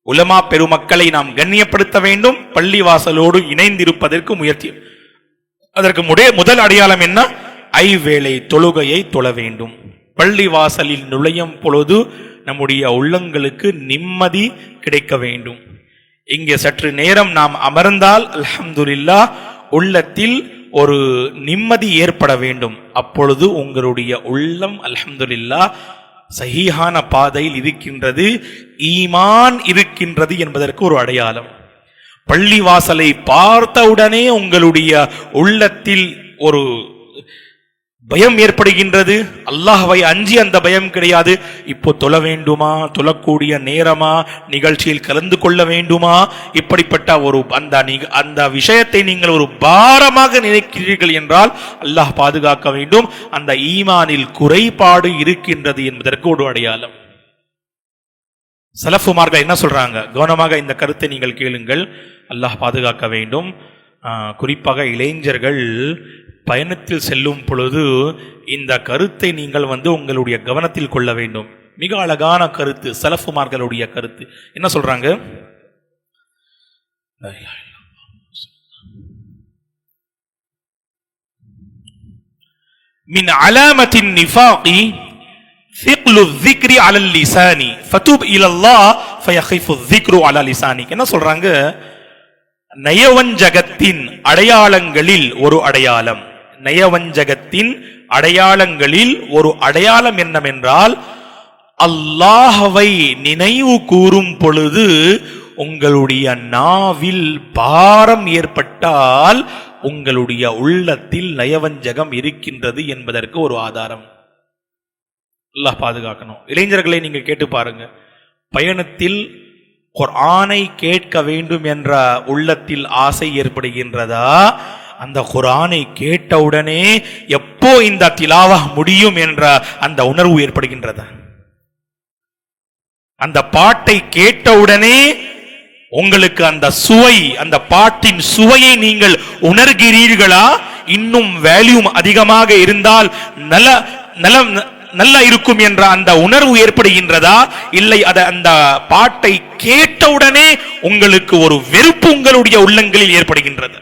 உலமா பெருமக்களை நாம் கண்ணியப்படுத்த வேண்டும், பள்ளிவாசலோடு இணைந்திருப்பதற்கு முயற்சி. அதற்கு முதல் அடையாளம் என்ன? ஐவேளை தொழுகையை தொழ வேண்டும். பள்ளிவாசலில் நுழையும் பொழுது நம்முடைய உள்ளங்களுக்கு நிம்மதி கிடைக்க வேண்டும். இங்கே சற்று நேரம் நாம் அமர்ந்தால் அல்ஹம்துலில்லாஹ் உள்ளத்தில் ஒரு நிம்மதி ஏற்பட வேண்டும். அப்பொழுது உங்களுடைய உள்ளம் அல்ஹம்துலில்லாஹ் சஹீஹான பாதையில் இருக்கின்றது, ஈமான் இருக்கின்றது என்பதற்கு ஒரு அடையாளம். பள்ளிவாசலை பார்த்தவுடனே உங்களுடைய உள்ளத்தில் ஒரு பயம் ஏற்படுகின்றது. அல்லாஹ்வை அஞ்சி அந்த பயம் கிடையாது. இப்போ தொழ வேண்டுமா, தொழக்கூடிய நேரமா, நிகழ்ச்சியில் கலந்து கொள்ள வேண்டுமா, இப்படிப்பட்ட ஒரு அந்த விஷயத்தை நீங்கள் ஒரு பாரமாக நினைக்கிறீர்கள் என்றால் அல்லாஹ் பாதுகாக்க வேண்டும். அந்த ஈமானில் குறைபாடு இருக்கின்றது என்பதற்கு ஒரு அடையாளம். சலஃபுமார்கள் என்ன சொல்றாங்க? கவனமாக இந்த கருத்தை நீங்கள் கேளுங்கள். அல்லாஹ் பாதுகாக்க வேண்டும். குறிப்பாக இளைஞர்கள் பயணத்தில் செல்லும் பொழுது இந்த கருத்தை நீங்கள் உங்களுடைய கவனத்தில் கொள்ள வேண்டும். மிக அழகான கருத்து, சலஃபுமார்களுடைய கருத்து. என்ன சொல்றாங்க? மின் அலாமத்தின் நிஃபாகி ثقل الذكر على اللسان فتوب الى الله ஃபயஹிஃபு ذிக்ரு அலா லிசானிக். என்ன சொல்றாங்க? நயவஞ்சகத்தின் அடையாளங்களில் ஒரு அடையாளம், நயவஞ்சகத்தின் அடையாளங்களில் ஒரு அடையாளம் என்னவென்றால், அல்லாஹ்வை நினைவு கூறும் பொழுது உங்களுடைய நாவில் பாரம் ஏற்பட்டால் உங்களுடைய உள்ளத்தில் நயவஞ்சகம் இருக்கின்றது என்பதற்கு ஒரு ஆதாரம். அல்லாஹ் பாதுகாக்கணும். இளைஞர்களை நீங்க கேட்டு பாருங்க, பயணத்தில் குர்ஆனை கேட்க வேண்டும் என்ற உள்ளத்தில் ஆசை ஏற்படுகின்றதா? அந்த குர்ஆனை கேட்டவுடனே எப்போ இந்த திலாவா முடியும் என்ற அந்த உணர்வு ஏற்படுகின்றதா? அந்த பாட்டை கேட்டவுடனே உங்களுக்கு அந்த சுவை, அந்த பாட்டின் சுவையை நீங்கள் உணர்கிறீர்களா? இன்னும் வேல்யூம் அதிகமாக இருந்தால் நல்லா இருக்கும் என்ற அந்த உணர்வு ஏற்படுகின்றதா? இல்லை அந்த பாட்டை கேட்டவுடனே உங்களுக்கு ஒரு வெறுப்பு உங்களுடைய உள்ளங்களில் ஏற்படுகின்றது?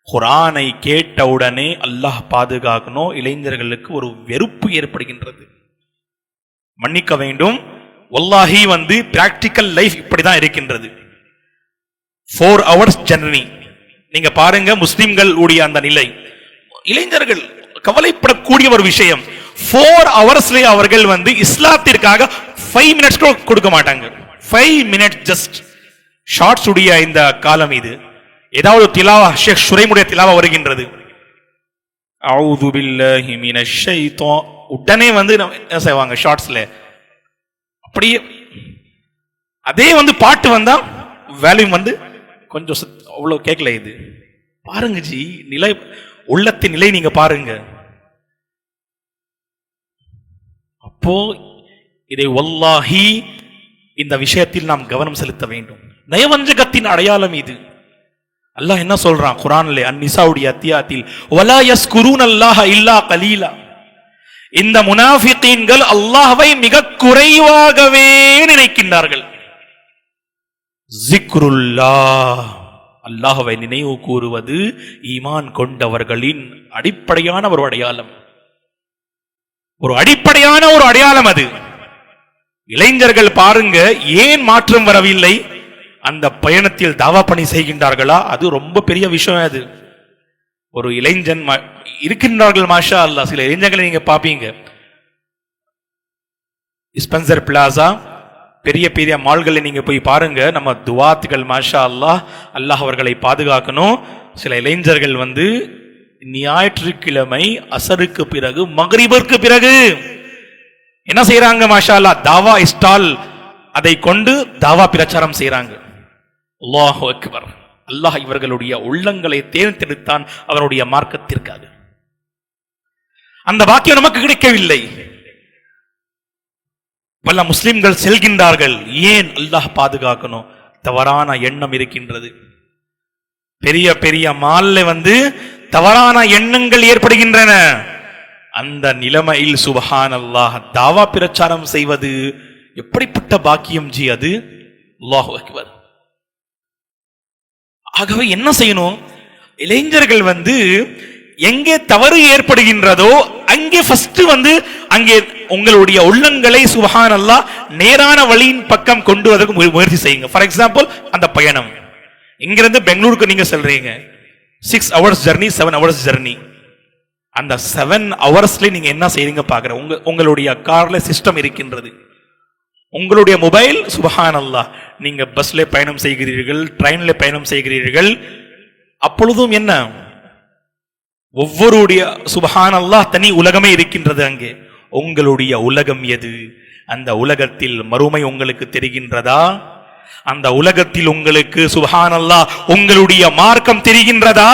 குர்ஆனை கேட்டவுடனே அல்லாஹ் பாதுகாக்கணும், இளைஞர்களுக்கு ஒரு வெறுப்பு ஏற்படுகின்றது. மன்னிக்க வேண்டும், வல்லாஹி பிராக்டிக்கல் லைஃப் இப்படிதான் இருக்கின்றது. 4 hours ஜர்னி நீங்க பாருங்க, முஸ்லிம்கள் உடைய அந்த நிலை. இளைஞர்கள் கவலைப்படக்கூடிய ஒரு விஷயம், 4 hours அவர்கள் இஸ்லாத்திற்காக 5 minutes கொடுக்க மாட்டாங்க. 5 minutes ஜஸ்ட் ஷார்ட்ஸ் உடைய இந்த காலம் இது. ஏதாவது திலாவா, ஷேக் ஷுரைமுடைய திலாவா வருகின்றது, அஊது பில்லாஹி மினஷ் ஷைத்தான், உடனே என்ன செய்வாங்க ஷார்ட்ஸ்ல அப்படியே. அதே பாட்டு வந்தா வேல்யூம் கொஞ்சம் அவ்வளவு கேட்கல. இது பாருங்க ஜி, நிலை, உள்ளத்தின் நிலை நீங்க பாருங்க. அப்போ இதை வல்லாஹி இந்த விஷயத்தில் நாம் கவனம் செலுத்த வேண்டும். நயவஞ்சகத்தின் அடையாளம் இது. அல்லாஹ் என்ன சொல்றான் குர்ஆன்ல, அன்-நிசாவுடைய அத்தியாயத்தில், வலா யஸ்குரூனல்லாஹ இல்லா கலீலா. இந்த முனாஃபிகீன்கள் அல்லாஹ்வை மிக குறைவாகவே நினைக்கின்றார்கள். ஸிக்ருல்லாஹ், அல்லாஹ்வை நினைவு கூறுவது ஈமான் கொண்டவர்களின் அடிப்படையான ஒரு அடையாளம், ஒரு அடிப்படையான ஒரு அடையாளம் அது. இளைஞர்கள் பாருங்க, ஏன் மாற்றம் வரவில்லை? அந்த பயணத்தில் தாவா பணி செய்கின்றார்களா? அது ரொம்ப பெரிய விஷயம். அது ஒரு இளைஞன் இருக்கின்றார்கள், மாஷா அல்லாஹ். சில இளைஞர்களை நீங்க பாப்பீங்க, ஸ்பென்சர் பிளாசா, பெரிய பெரிய மால்களை நீங்க போய் பாருங்க, நம்ம துவாத்துகள், மாஷா அல்லாஹ், அல்லாஹ் அவர்களை பாதுகாக்கணும். சில இளைஞர்கள் ஞாயிற்றுக்கிழமை அசருக்கு பிறகு, மக்ரிபிற்கு பிறகு என்ன செய்யறாங்க? மாஷா அல்லாஹ், தாவா ஸ்டால், அதை கொண்டு தாவா பிரச்சாரம் செய்யறாங்க. அல்லாஹு அக்பர். அல்லாஹ் இவர்களுடைய உள்ளங்களை தேர்ந்தெடுத்தான் அவருடைய மார்க்கத்திற்காக. அந்த பாக்கியம் நமக்கு கிடைக்கவில்லை. பல முஸ்லிம்கள் செல்கின்றார்கள். ஏன்? அல்லாஹ் பாதுகாக்கணும். தவறான எண்ணம் இருக்கின்றது. பெரிய பெரிய மால்ல தவறான எண்ணங்கள் ஏற்படுகின்றன. அந்த நிலைமையில் சுப்ஹானல்லாஹ் தாவா பிரச்சாரம் செய்வது எப்படிப்பட்ட பாக்கியம் ஜி அது! அல்லாஹு அக்பர். ஆகவே என்ன செய்யணும்? இளைஞர்கள் எங்கே தவறு ஏற்படுகின்றதோ அங்கே ஃபர்ஸ்ட் அங்கே உங்களுடைய உள்ளங்களை சுப்ஹானல்லாஹ் நேரான வழியின் பக்கம் கொண்டு வரதுக்கு முயற்சி செய்யுங்க. ஃபார் எக்ஸாம்பிள், அந்த பயணம் இங்கிருந்து பெங்களூருக்கு நீங்க செல்றீங்க, 6 hours ஜர்னி, 7 hours ஜர்னி. அந்த 7 hours நீங்க என்ன செய்றீங்க பாக்குற? உங்களுடைய கார்ல சிஸ்டம் இருக்கின்றது, உங்களுடைய மொபைல், சுப்ஹானல்லாஹ், நீங்க பஸ்ல பயணம் செய்கிறீர்கள், ட்ரெயின்ல பயணம் செய்கிறீர்கள். அப்பொழுதும் என்ன, ஒவ்வொருடைய சுப்ஹானல்லாஹ் தனி உலகமே இருக்கின்றது. அங்கே உங்களுடைய உலகம் எது? அந்த உலகத்தில் மறுமை உங்களுக்கு தெரிகின்றதா? அந்த உலகத்தில் உங்களுக்கு சுப்ஹானல்லாஹ் உங்களுடைய மார்க்கம் தெரிகின்றதா?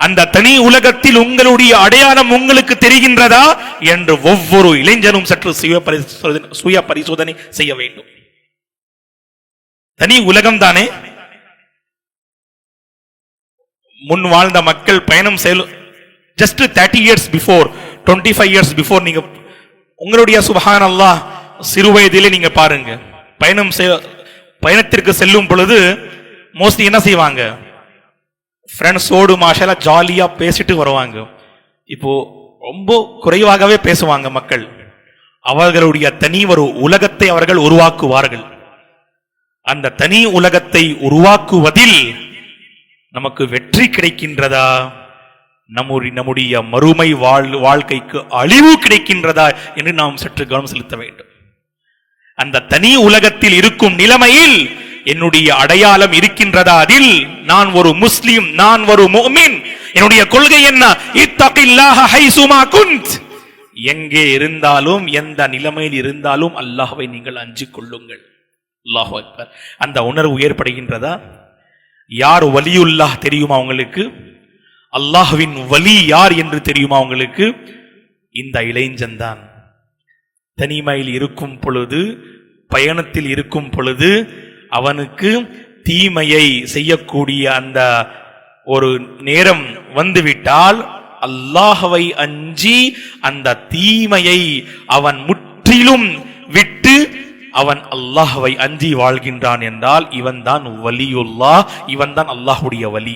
அந்த தனி உலகத்தில் உங்களுடைய அடையாளம் உங்களுக்கு தெரிகின்றதா என்று ஒவ்வொரு இளைஞனும் சற்று சுய பரிசோதனை செய்ய வேண்டும். தனி உலகம் தானே. முன் வாழ்ந்த மக்கள் பயணம் செல்லும் just 30 years before, 25 years before, நீங்க உங்களுடைய சுப்ஹானல்லாஹ் சிறு வயதிலே நீங்க பாருங்க, பயணத்திற்கு செல்லும் பொழுது மோஸ்ட்லி என்ன செய்வாங்க? ஃப்ரெண்ட்ஸோடு மாஷால ஜாலியா பேசிட்டு வருவாங்க. இப்போ ரொம்ப குறைவாகவே பேசுவாங்க மக்கள். அவர்களுடைய தனி ஒரு உலகத்தை அவர்கள் உருவாக்குவார்கள். அந்த தனி உலகத்தை உருவாக்குவதில் நமக்கு வெற்றி கிடைக்கின்றதா, நம்முடைய மறுமை வாழ்க்கைக்கு அழிவு கிடைக்கின்றதா என்று நாம் சற்று கவனம் செலுத்த வேண்டும். அந்த தனி உலகத்தில் இருக்கும் நிலைமையில் என்னுடைய அடையாளம் இருக்கின்றதா, அதில் நான் ஒரு முஸ்லிம், நான் ஒரு முஃமின், என்னுடைய கொள்கை என்ன, இத்தகில்லாஹ ஹைசுமா குன்த், எங்கே இருந்தாலும் எந்த நிலைமையில் இருந்தாலும் அல்லாஹ்வை நீங்கள் அஞ்சிக் கொள்ளுங்கள். அல்லாஹு அக்பர். அந்த உணர்வு ஏற்படுகின்றதா? யார் வலியுல்லாஹ் தெரியுமா உங்களுக்கு? அல்லாஹ்வின் வலி யார் என்று தெரியுமா உங்களுக்கு? இந்த இளைஞன் தான். தனிமையில் இருக்கும் பொழுது, பயணத்தில் இருக்கும் பொழுது அவனுக்கு தீமையை செய்யக்கூடிய அந்த ஒரு நேரம் வந்துவிட்டால் அல்லாஹ்வை அஞ்சி அந்த தீமையை அவன் முற்றிலும் விட்டு அவன் அல்லாஹ்வை அஞ்சி வாழ்கின்றான் என்றால் இவன் தான் வலியுல்லாஹ், இவன் தான் அல்லாஹ்வுடைய வலி.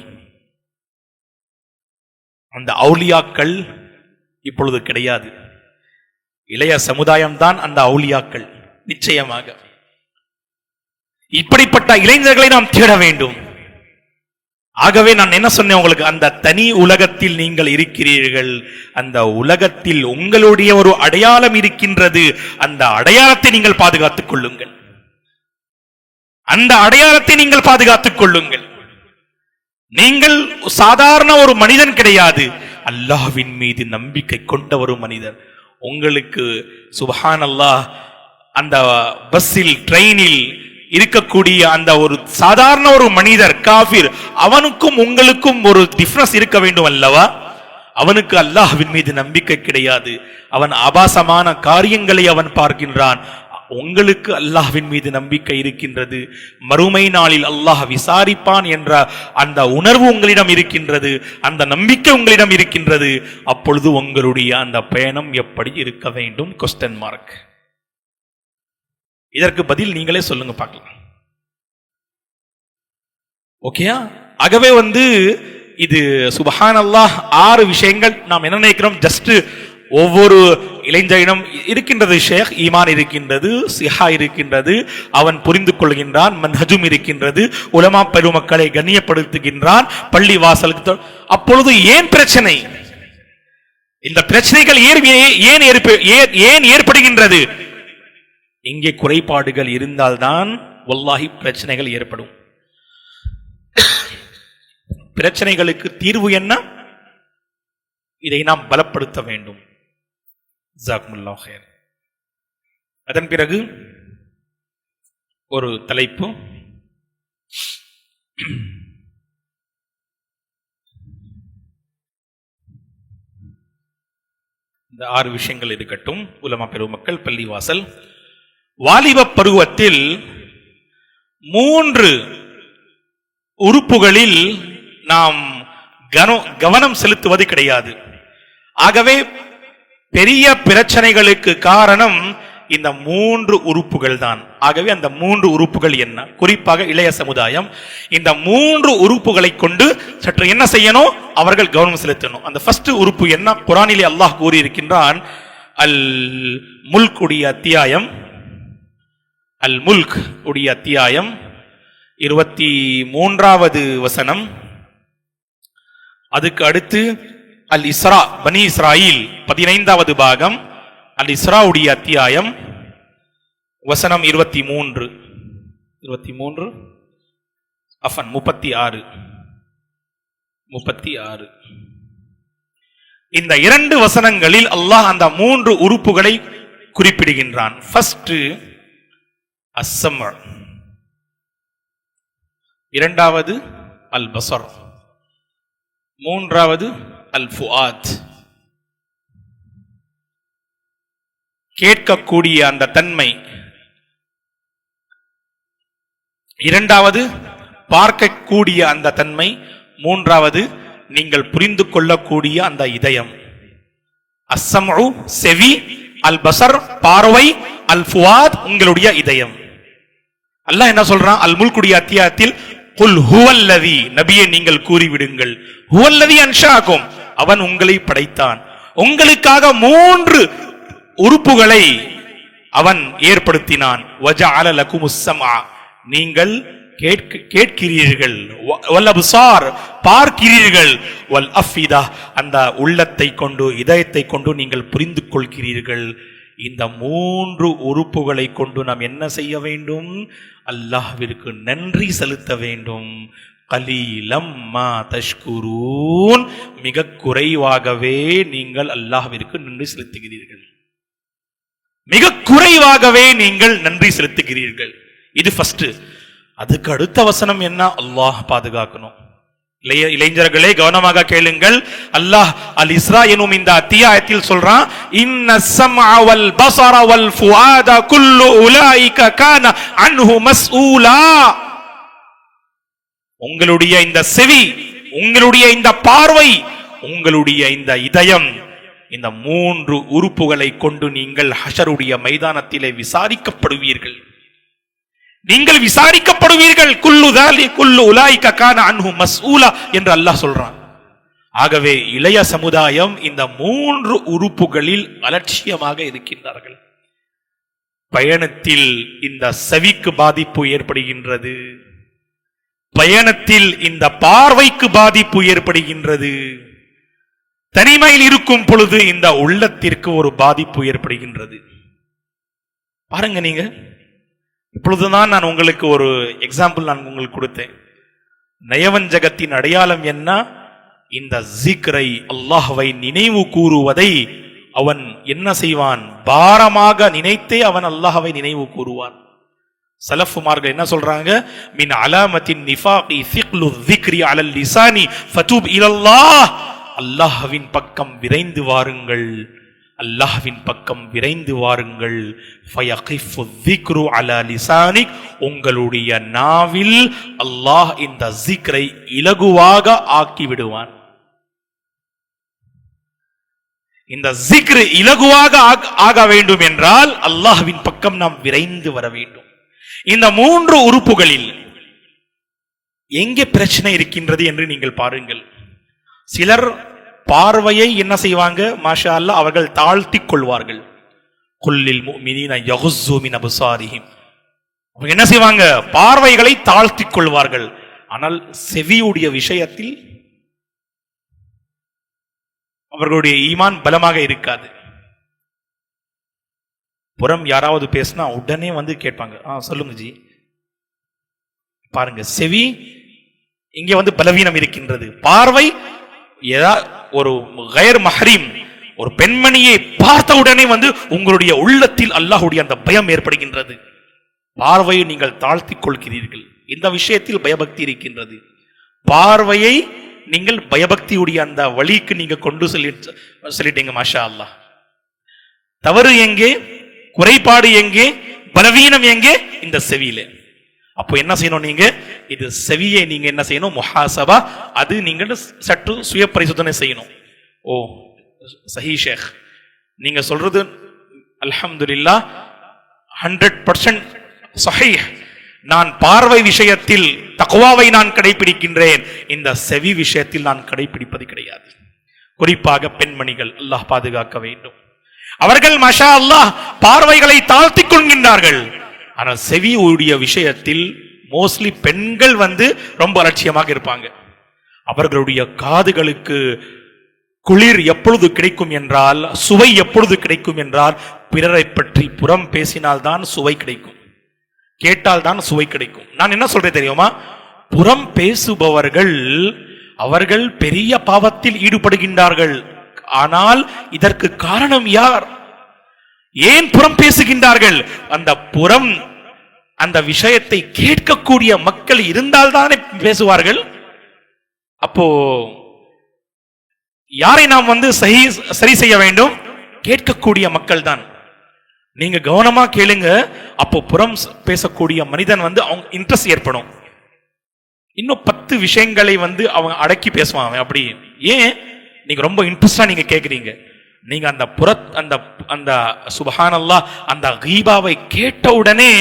அந்த அவுலியாக்கள் இப்பொழுது கிடையாது. இளைய சமுதாயம் தான் அந்த அவுலியாக்கள். நிச்சயமாக இப்படிப்பட்ட இளைஞர்களை நாம் தேட வேண்டும். ஆகவே நான் என்ன சொன்னேன் உங்களுக்கு, அந்த தனி உலகத்தில் நீங்கள் இருக்கிறீர்கள், அந்த உலகத்தில் உங்களுடைய ஒரு அடையாளம் இருக்கின்றது. அந்த அடையாளத்தை நீங்கள் பாதுகாத்துக் கொள்ளுங்கள். அந்த அடையாளத்தை நீங்கள் பாதுகாத்துக் கொள்ளுங்கள். நீங்கள் சாதாரண ஒரு மனிதன் கிடையாது, அல்லாஹ்வின் மீது நம்பிக்கை கொண்ட ஒரு மனிதர். உங்களுக்கு சுப்ஹானல்லாஹ், அந்த பஸ்ஸில் ட்ரெயினில் இருக்கக்கூடிய அந்த ஒரு சாதாரண ஒரு மனிதர் காஃபிர், அவனுக்கும் உங்களுக்கும் ஒரு டிஃபரன்ஸ் இருக்க வேண்டும் அல்லவா? அவனுக்கு அல்லாஹ்வின் மீது நம்பிக்கை கிடையாது, அவன் ஆபாசமான காரியங்களை அவன் பார்க்கின்றான். உங்களுக்கு அல்லாஹ்வின் மீது நம்பிக்கை இருக்கின்றது, மறுமை நாளில் அல்லாஹ் விசாரிப்பான் என்ற அந்த உணர்வு உங்களிடம் இருக்கின்றது, அந்த நம்பிக்கை உங்களிடம் இருக்கின்றது. அப்பொழுது உங்களுடைய அந்த பயணம் எப்படி இருக்க வேண்டும்? Question mark. இதற்கு பதில் நீங்களே சொல்லுங்க பார்க்கலாம். ஓகேயா? ஆகவே இது சுப்ஹானல்லாஹ் 6 விஷயங்கள். நாம் என்ன நினைக்கிறோம், ஜஸ்ட் ஒவ்வொரு இளைஞனிடம் இருக்கின்றது ஷேக், ஈமான் இருக்கின்றது, சிஹா இருக்கின்றது, அவன் புரிந்து கொள்கின்றான், மன்ஹஜும் இருக்கின்றது, உலமா பெருமக்களை கண்ணியப்படுத்துகின்றான், பள்ளி வாசலுக்கு. அப்பொழுது ஏன் பிரச்சனை? இந்த பிரச்சனைகள் ஏன் ஏற்படுகின்றது? இங்கே குறைபாடுகள் இருந்தால்தான் வல்லாஹி பிரச்சனைகள் ஏற்படும். பிரச்சனைகளுக்கு தீர்வு என்ன? இதை நாம் பலப்படுத்த வேண்டும். ஜஸாக்குமுல்லாஹ் ஹைர். அதன் பிறகு ஒரு தலைப்பு, இந்த 6 விஷயங்கள் இருக்கட்டும். உலமா பெருமக்கள், பள்ளிவாசல், வாலிப பருவத்தில் 3 உறுப்புகளில் நாம் கவனம் செலுத்துவது கிடையாது. ஆகவே பெரிய பிரச்சனைகளுக்கு காரணம் இந்த 3 உறுப்புகள் தான். ஆகவே அந்த 3 உறுப்புகள் என்ன? குறிப்பாக இளைய சமுதாயம் இந்த 3 உறுப்புகளை கொண்டு சற்று என்ன செய்யணும்? அவர்கள் கவனம் செலுத்தணும். அந்த ஃபர்ஸ்ட் உறுப்பு என்ன? குர்ஆனிலே அல்லாஹ் கூறி இருக்கின்றான். அல் முல்க் உடைய அத்தியாயம், அல் முல்க் உடைய அத்தியாயம் 23வது வசனம். அதுக்கு அடுத்து அல் இஸ்ரா, பனி இஸ்ராயில் 15வது பாகம், அல் இஸ்ரா உடைய அத்தியாயம் வசனம் 36 36. இந்த 2 வசனங்களில் அல்லாஹ் அந்த 3 உறுப்புகளை குறிப்பிடுகின்றான். ஃபர்ஸ்ட் அஸ்ஸம், இரண்டாவது அல் பஸர், மூன்றாவது அல் ஃபுஆத். கேட்கக்கூடிய அந்த தன்மை, இரண்டாவது பார்க்கக்கூடிய அந்த தன்மை, மூன்றாவது நீங்கள் புரிந்து கொள்ளக்கூடிய அந்த இதயம். அஸ்ஸம்உ செவி, அல் பஸர் பார்வை, அல் ஃபுஆத் உங்களுடைய இதயம். அல்லாஹ் என்ன சொல்றான் அல் முல்குடைய அத்தியாயத்தில்? குல் ஹுவல்லதி, நபியே நீங்கள் கூறிவிடுங்கள், ஹுவல்லதி அன்ஷாக்கும், அவன் உங்களை படைத்தான், உங்களுக்காக 3 உறுப்புகளை அவன் ஏற்படுத்தினான். வஜஅல லகுமுஸ் ஸம்அ, நீங்கள் கேட்கிறீர்கள், வல் அப்சார் பார்க்கிறீர்கள், வல் அஃபிதா அந்த உள்ளத்தை கொண்டு இதயத்தை கொண்டு நீங்கள் புரிந்து கொள்கிறீர்கள். இந்த 3 உறுப்புகளை கொண்டு நாம் என்ன செய்ய வேண்டும்? அல்லாஹ்விற்கு நன்றி செலுத்த வேண்டும். கலீலம் மா தஷ்குரூன், மிக குறைவாகவே நீங்கள் அல்லாஹ்விற்கு நன்றி செலுத்துகிறீர்கள். மிக குறைவாகவே நீங்கள் நன்றி செலுத்துகிறீர்கள். இது ஃபர்ஸ்ட். அதுக்கு அடுத்த வசனம் என்ன? அல்லாஹ் பாதுகாக்கணும். இளைஞர்களே கவனமாக கேளுங்கள். அல்லாஹ் அல் இஸ்ரா எனும் இந்த அத்தியாயத்தில் சொல்றான், இன்ன ஸம்அ வல் பஸர வல் ஃபுஆத குல்லு உலாயிக கான அன்ஹு மஸ்ஊலா. உங்களுடைய இந்த செவி, உங்களுடைய இந்த பார்வை, உங்களுடைய இந்த இதயம், இந்த 3 உறுப்புகளை கொண்டு நீங்கள் ஹஷருடைய மைதானத்திலே விசாரிக்கப்படுவீர்கள். நீங்கள் விசாரிக்கப்படுவீர்கள். குல்லு உலாயிக கான அன்ஹு மஸ்ஊலா என்று அல்லாஹ் சொல்றான். ஆகவே இளைய சமுதாயம் இந்த 3 உறுப்புகளில் அலட்சியமாக இருக்கின்றார்கள். பயணத்தில் இந்த செவிக்கு பாதிப்பு ஏற்படுகின்றது, பயணத்தில் இந்த பார்வைக்கு பாதிப்பு ஏற்படுகின்றது, தனிமையில் இருக்கும் பொழுது இந்த உள்ளத்திற்கு ஒரு பாதிப்பு ஏற்படுகின்றது. பாருங்க, நீங்க இப்பொழுதுதான் நான் உங்களுக்கு ஒரு எக்ஸாம்பிள் நான் உங்களுக்கு கொடுத்தேன். நயவஞ்சகத்தின் அடையாளம் என்ன? இந்த ஜிக்ரை, அல்லாஹ்வை நினைவு கூறுவதை அவன் என்ன செய்வான்? பாரமாக நினைத்தே அவன் அல்லாஹ்வை நினைவு கூறுவான். சலஃபுமார்கள் என்ன சொல்றாங்க? மின் அலாமத்தின் நிஃபாகி சிக்லு ذிக்ரி அலல் லிசானி ஃபதூப் இலல்லாஹ். அல்லாஹ்வின் பக்கம் விரைந்து வாருங்கள், அல்லாஹ்வின் பக்கம் விரைந்து வாருங்கள். ஃபயகிஃபு ذிக்ரு அலா லிசானிக், உங்களுடைய நாவில் அல்லாஹ் இந்த ஜிக்ரை இலகுவாக ஆக்கி விடுவான். இந்த ஜிக்ர் இலகுவாக ஆக வேண்டும் என்றால் அல்லாஹ்வின் பக்கம் நாம் விரைந்து வர வேண்டும். இந்த 3 உறுப்புகளில் எங்கே பிரச்சனை இருக்கின்றது என்று நீங்கள் பாருங்கள். சிலர் பார்வையை என்ன செய்வாங்க? மாஷா அல்லாஹ், அவர்கள் தாழ்த்திக் கொள்வார்கள். குல்லில் முஃமினீன யகுஸ்ஸூ மின் அப்சாரிஹிம். அவங்க என்ன செய்வாங்க? பார்வைகளை தாழ்த்திக் கொள்வார்கள். ஆனால் செவியுடைய விஷயத்தில் அவர்களுடைய ஈமான் பலமாக இருக்காது. புறம் யாராவது பேசினா உடனே வந்து கேட்பாங்க, சொல்லுங்க ஜி. பாருங்க, செவி இங்கே வந்து பலவீனம் இருக்கின்றது. பார்வை ஒரு கைர் மஹ்ரீம் ஒரு பெண்மணியை பார்த்த உடனே வந்து உங்களுடைய உள்ளத்தில் அல்லாஹ்வுடைய அந்த பயம் ஏற்படுகின்றது. பார்வையை நீங்கள் தாழ்த்திக் கொள்கிறீர்கள். இந்த விஷயத்தில் பயபக்தி இருக்கின்றது. பார்வையை நீங்கள் பயபக்தியுடைய அந்த வழிக்கு நீங்க கொண்டு சொல்லிட்டீங்க. மாஷா அல்லாஹ். தவறு எங்கே? குறைபாடு எங்கே? பலவீனம் எங்கே? இந்த செவியில. அப்போ என்ன செய்யணும்? நீங்க இது செவியை நீங்க என்ன செய்யணும்? முஹாசபா, அது நீங்க சற்று சுய பரிசோதனை செய்யணும். ஓ சஹீ ஷேக், நீங்க சொல்றது அல்ஹம்துலில்லாஹ் 100% சஹீஹ். நான் பார்வை விஷயத்தில் தக்வாவை நான் கடைபிடிக்கின்றேன், இந்த செவி விஷயத்தில் நான் கடைபிடிப்பது கிடையாது. குறிப்பாக பெண்மணிகள், அல்லாஹ் பாதுகாக்க வேண்டும். அவர்கள் மாஷா அல்லாஹ் பார்வைகளை தாழ்த்திக் கொள்கின்றார்கள். ஆனால் செவி உடைய விஷயத்தில் மோஸ்ட்லி பெண்கள் வந்து ரொம்ப அலட்சியமாக இருப்பாங்க. அவர்களுடைய காதுகளுக்கு குளிர் எப்பொழுது கிடைக்கும் என்றால், சுவை எப்பொழுது கிடைக்கும் என்றால், பிறரை பற்றி புறம் பேசினால்தான் சுவை கிடைக்கும், கேட்டால் தான் சுவை கிடைக்கும். நான் என்ன சொல்றேன் தெரியுமா? புறம் பேசுபவர்கள் அவர்கள் பெரிய பாவத்தில் ஈடுபடுகின்றார்கள். ஆனால் இதற்கு காரணம் யார்? ஏன் புறம் பேசுகின்றார்கள்? அந்த புறம் அந்த விஷயத்தை கேட்கக்கூடிய மக்கள் இருந்தால்தானே பேசுவார்கள். அப்போ யாரை நாம் வந்து சரி செய்ய வேண்டும்? கேட்கக்கூடிய மக்கள் தான். நீங்க கவனமா கேளுங்க. அப்போ புறம் பேசக்கூடிய மனிதன் வந்து அவங்க இன்ட்ரெஸ்ட் ஏற்படும். இன்னும் 10 விஷயங்களை வந்து அவங்க அடக்கி பேசுவாங்க. அப்படி ஏன்? நீங்க ரொம்ப இன்ட்ரெஸ்டா நீங்க கேட்குறீங்க. நீங்க அந்த அந்த சுப்ஹானல்லாஹ் அந்த கீபாவை கேட்ட உடனே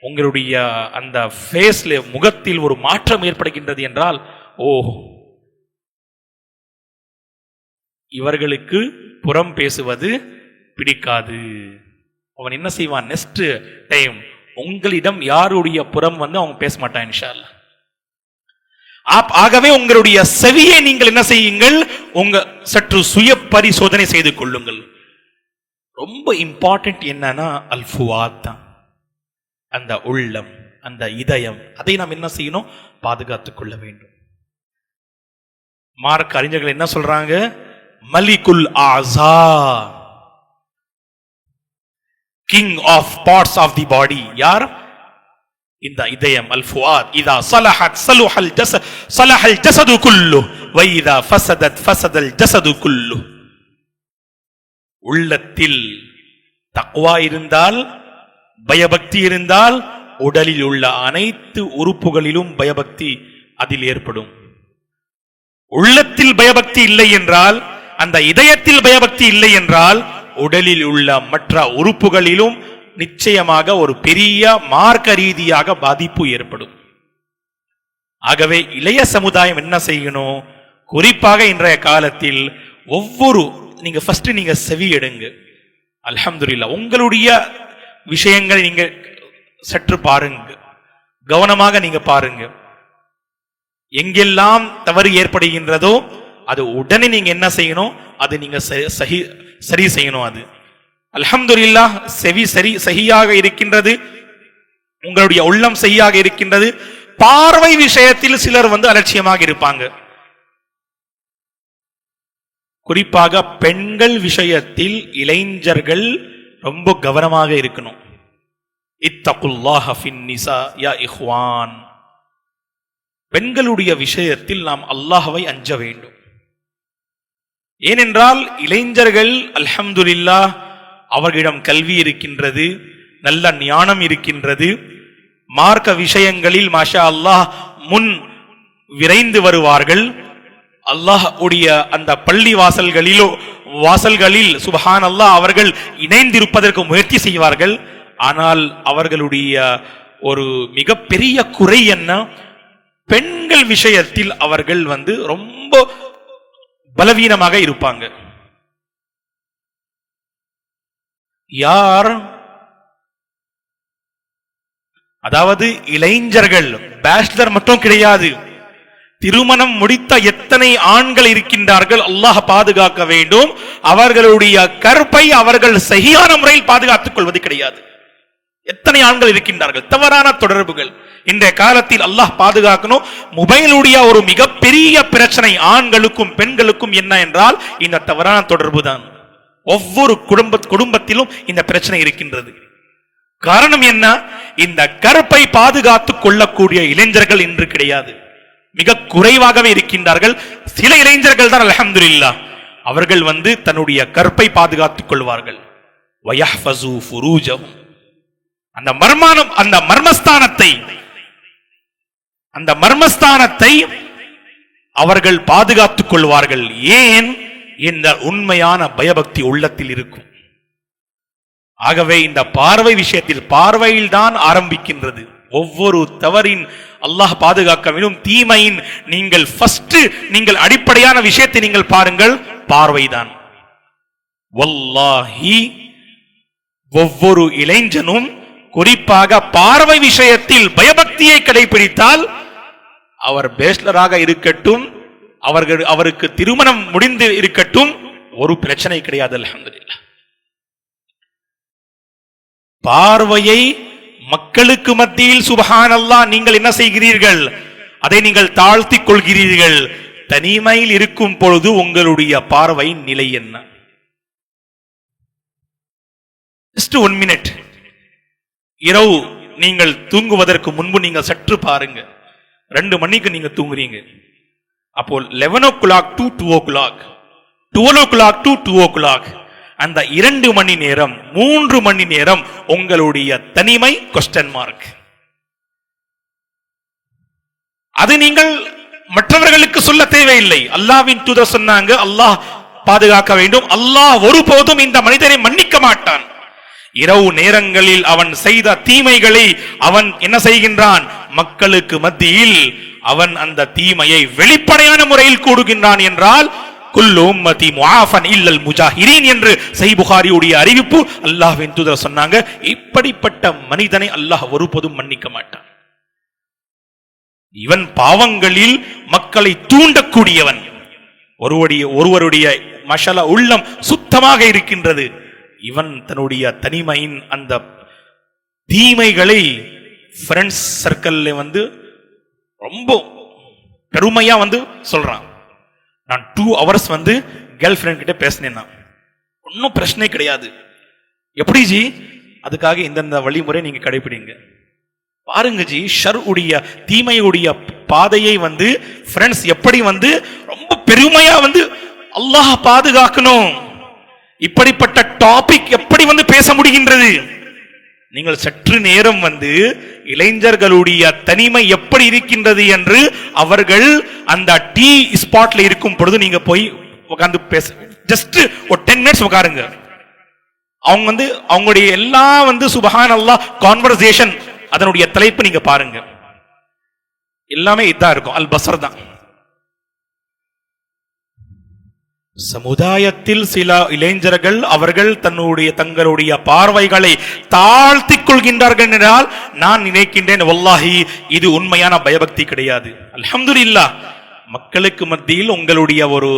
உங்களுடைய அந்த ஃபேஸ்ல முகத்தில் ஒரு மாற்றம் ஏற்படுகின்றது என்றால், ஓ இவர்களுக்கு புறம் பேசுவது பிடிக்காது. அவன் என்ன செய்வான்? நெக்ஸ்ட் டைம் உங்களிடம் யாருடைய புறம் வந்து அவங்க பேச மாட்டாங்க இன்ஷா அல்லாஹ். ஆகவே உங்களுடைய செவியை நீங்கள் என்ன செய்யுங்கள், உங்க சற்று சுய பரிசோதனை செய்து கொள்ளுங்கள். ரொம்ப இம்பார்ட்டன்ட் என்னன்னா அல் ஃபுஆத் தான், அந்த உள்ளம், அந்த இதயம், அதை நாம் என்ன செய்யணும், பாதுகாத்துக் கொள்ள வேண்டும். மார்க்க அறிஞர்கள் என்ன சொல்றாங்க, மலிகுல் ஆஸா, king of parts of the body. யார்? இந்த இதயம், அல் ஃபுஆத். இதா ஸலஹத் ஸலஹல் ஜஸத் ஸலஹல் ஜஸது குல்லு வ இதா ஃபஸதத் ஃபஸதல் ஜஸது குல்லு. உள்ளத்தில் தக்வா இருந்தால், பயபக்தி இருந்தால், உடலில் உள்ள அனைத்து உறுப்புகளிலும் பயபக்தி அதில் ஏற்படும். உள்ளத்தில் பயபக்தி இல்லை என்றால், அந்த இதயத்தில் பயபக்தி இல்லை என்றால், உடலில் உள்ள மற்ற உறுப்புகளிலும் நிச்சயமாக ஒரு பெரிய மார்க்க ரீதியாக பாதிப்பு ஏற்படும். ஆகவே இளைய சமுதாயம் என்ன செய்யணும், குறிப்பாக இன்றைய காலத்தில் ஒவ்வொரு நீங்க ஃபர்ஸ்ட் நீங்க செவி எடுங்க. அல்ஹம்துலில்லாஹ், உங்களுடைய விஷயங்களை நீங்க சற்று பாருங்க, கவனமாக நீங்க பாருங்க. எங்கெல்லாம் தவறு ஏற்படுகின்றதோ அது உடனே நீங்க என்ன செய்யணும், அது நீங்க சரி செய்யணும். அது அல்ஹம்துலில்லாஹ், செவி சரியாக இருக்கின்றது, உங்களுடைய உள்ளம் சரியாக இருக்கின்றது. பார்வை விஷயத்தில் சிலர் வந்து அலட்சியமாக இருப்பாங்க. குறிப்பாக பெண்கள் விஷயத்தில் இளைஞர்கள் ரொம்ப கவனமாக இருக்கணும். இத்தகுல்லாஹ ஃபின் நிசா யா இஹ்வான். பெண்களுடைய விஷயத்தில் நாம் அல்லாஹ்வை அஞ்ச வேண்டும். ஏனென்றால் இளைஞர்கள் அல்ஹம்துலில்லாஹ் அவர்களிடம் கல்வி இருக்கின்றது, நல்ல ஞானம் இருக்கின்றது, மார்க்க விஷயங்களில் மாஷா அல்லாஹ் முன் விரைந்து வருவார்கள். அல்லாஹ் உடைய அந்த பள்ளி வாசல்களில் சுப்ஹான் அல்லாஹ் அவர்கள் இணைந்திருப்பதற்கு முயற்சி செய்வார்கள். ஆனால் அவர்களுடைய ஒரு மிகப்பெரிய குறை என்ன, பெண்கள் விஷயத்தில் அவர்கள் வந்து ரொம்ப பலவீனமாக இருப்பாங்க. யார், அதாவது இளைஞர்கள், பேச்சுலர் மட்டும் கிடையாது, திருமணம் முடித்த எத்தனை ஆண்கள் இருக்கின்றார்கள், அல்லாஹ் பாதுகாக்க வேண்டும். அவர்களுடைய கற்பை அவர்கள் சரியான முறையில் பாதுகாத்துக் கொள்வது கிடையாது. எத்தனை ஆண்கள் இருக்கின்றார்கள், தவறான தொடர்புகள். இன்றைய காலத்தில் அல்லாஹ் பாதுகாக்கணும். மொபைலுடைய ஒரு மிகப்பெரிய பிரச்சனை ஆண்களுக்கும் பெண்களுக்கும் என்ன என்றால் இந்த தவறான தொடர்பு தான். ஒவ்வொரு குடும்பத்திலும் இந்த பிரச்சனை இருக்கின்றது. காரணம் என்ன, இந்த கற்பை பாதுகாத்துக் கொள்ளக்கூடிய இளைஞர்கள் இன்று கிடையாது, மிக குறைவாகவே இருக்கின்றார்கள். சில இளைஞர்கள் தான் அல்ஹம்துலில்லாஹ் அவர்கள் வந்து தன்னுடைய கற்பை பாதுகாத்துக் கொள்வார்கள். வயஹ்ஃபஸு ஃபுரூஜஹும், அந்த மர்மஸ்தானத்தை அவர்கள் பாதுகாத்துக் கொள்வார்கள். ஏன், இந்த உண்மையான பயபக்தி உள்ளத்தில் இருக்கும். ஆகவே இந்த பார்வை விஷயத்தில், பார்வையில் தான் ஆரம்பிக்கின்றது. ஒவ்வொரு தவறின் அல்லாஹ் பாதுகாக்க வேண்டும். தீமையின் நீங்கள் அடிப்படையான விஷயத்தை நீங்கள் பாருங்கள், பார்வைதான். வல்லாஹி ஒவ்வொரு இளைஞனும் குறிப்பாக பார்வை விஷயத்தில் பயபக்தியை கடைபிடித்தால், அவர் பேச்சுலராக இருக்கட்டும், அவருக்கு திருமணம் முடிந்து இருக்கட்டும், ஒரு பிரச்சனை கிடையாது. அல்ஹம்துலில்லாஹ், பார்வையை மக்களுக்கு மத்தியில் சுப்ஹானல்லாஹ் நீங்கள் என்ன செய்கிறீர்கள், அதை நீங்கள் தாழ்த்திக் கொள்கிறீர்கள். தனிமையில் இருக்கும் பொழுது உங்களுடைய பார்வையின் நிலை என்ன? Just 1 minute. இரவு நீங்கள் தூங்குவதற்கு முன்பு நீங்கள் சற்று பாருங்க. 2 மணிக்கு நீங்க தூங்குறீங்க, அப்போ 11 o'clock to 2 o'clock, 12 o'clock to 2 o'clock, அந்த 2 மணி நேரம் 3 மணி நேரம் உங்களுடைய தனிமை கொஸ்டின் மார்க். அது நீங்கள் மற்றவர்களுக்கு சொல்ல தேவையில்லை. அல்லாஹ்வின் தூதர் சொன்னாங்க, அல்லாஹ் பாதுகாக்க வேண்டும், அல்லாஹ் ஒருபோதும் இந்த மனிதனை மன்னிக்க மாட்டான். இரவு நேரங்களில் அவன் செய்த தீமைகளை அவன் என்ன செய்கின்றான், மக்களுக்கு மத்தியில் அவன் அந்த தீமையை வெளிப்படையான முறையில் கூடுகின்றான் என்றால் குல்லு உம்மதி முஆஃபன் இல்லல் முஜாஹிரீன் என்று சஹீஹ் புகாரியுடைய அறிவிப்பு. அல்லாஹ்வின் தூதர் சொன்னாங்க, இப்படிப்பட்ட மனிதனை அல்லாஹ் ஒருபோதும் மன்னிக்க மாட்டான். இவன் பாவங்களில் மக்களை தூண்டக்கூடியவன். ஒருவருடைய மஷலா உள்ளம் சுத்தமாக இருக்கின்றது, இவன் தன்னுடைய தனிமையின் அந்த தீமைகளை ஃப்ரெண்ட்ஸ் சர்க்கிள்ல ரொம்ப பெருமையா சொல்றான். நான் 2 hours கேர்ள் ஃப்ரெண்ட் கிட்ட பேசினேன்னா ஒன்னும் பிரச்சனை கிடையாது. எப்படி ஜி? அதுக்காக இந்தந்த வழிமுறை நீங்க கடைபிடிங்க. பாருங்க ஜி, ஷர் உடைய தீமையுடைய பாதையை ஃப்ரெண்ட்ஸ் எப்படி ரொம்ப பெருமையா அல்லாஹ் பாதுகாக்கணும். இப்படிப்பட்ட டாபிக் எப்படி பேச முடிகின்றது? நீங்கள் சற்று நேரம் இளைஞர்களுடைய தனிமை எப்படி இருக்கின்றது என்று அவர்கள் அந்த டீ ஸ்பாட்ல இருக்கும் பொழுது நீங்க போய் உட்கார்ந்து பேச, ஜஸ்ட் ஒரு 10 minutes உட்காருங்க. அவங்க அவங்களுடைய எல்லா சுப்ஹானல்லாஹ் கான்வர்சேஷன் அதனுடைய தலைப்பு நீங்க பாருங்க, எல்லாமே இதா இருக்கும். அல் பஸர் தான். சமுதாயத்தில் சில இளைஞர்கள் அவர்கள் தங்களுடைய பார்வைகளை தாழ்த்திக் கொள்கின்றார்கள் என்றால் நான் நினைக்கின்றேன், வல்லாஹி இது உண்மையான பயபக்தி கிடையாது. அல்ஹம்துலில்லாஹ், மக்களுக்கு மத்தியில் உங்களுடைய ஒரு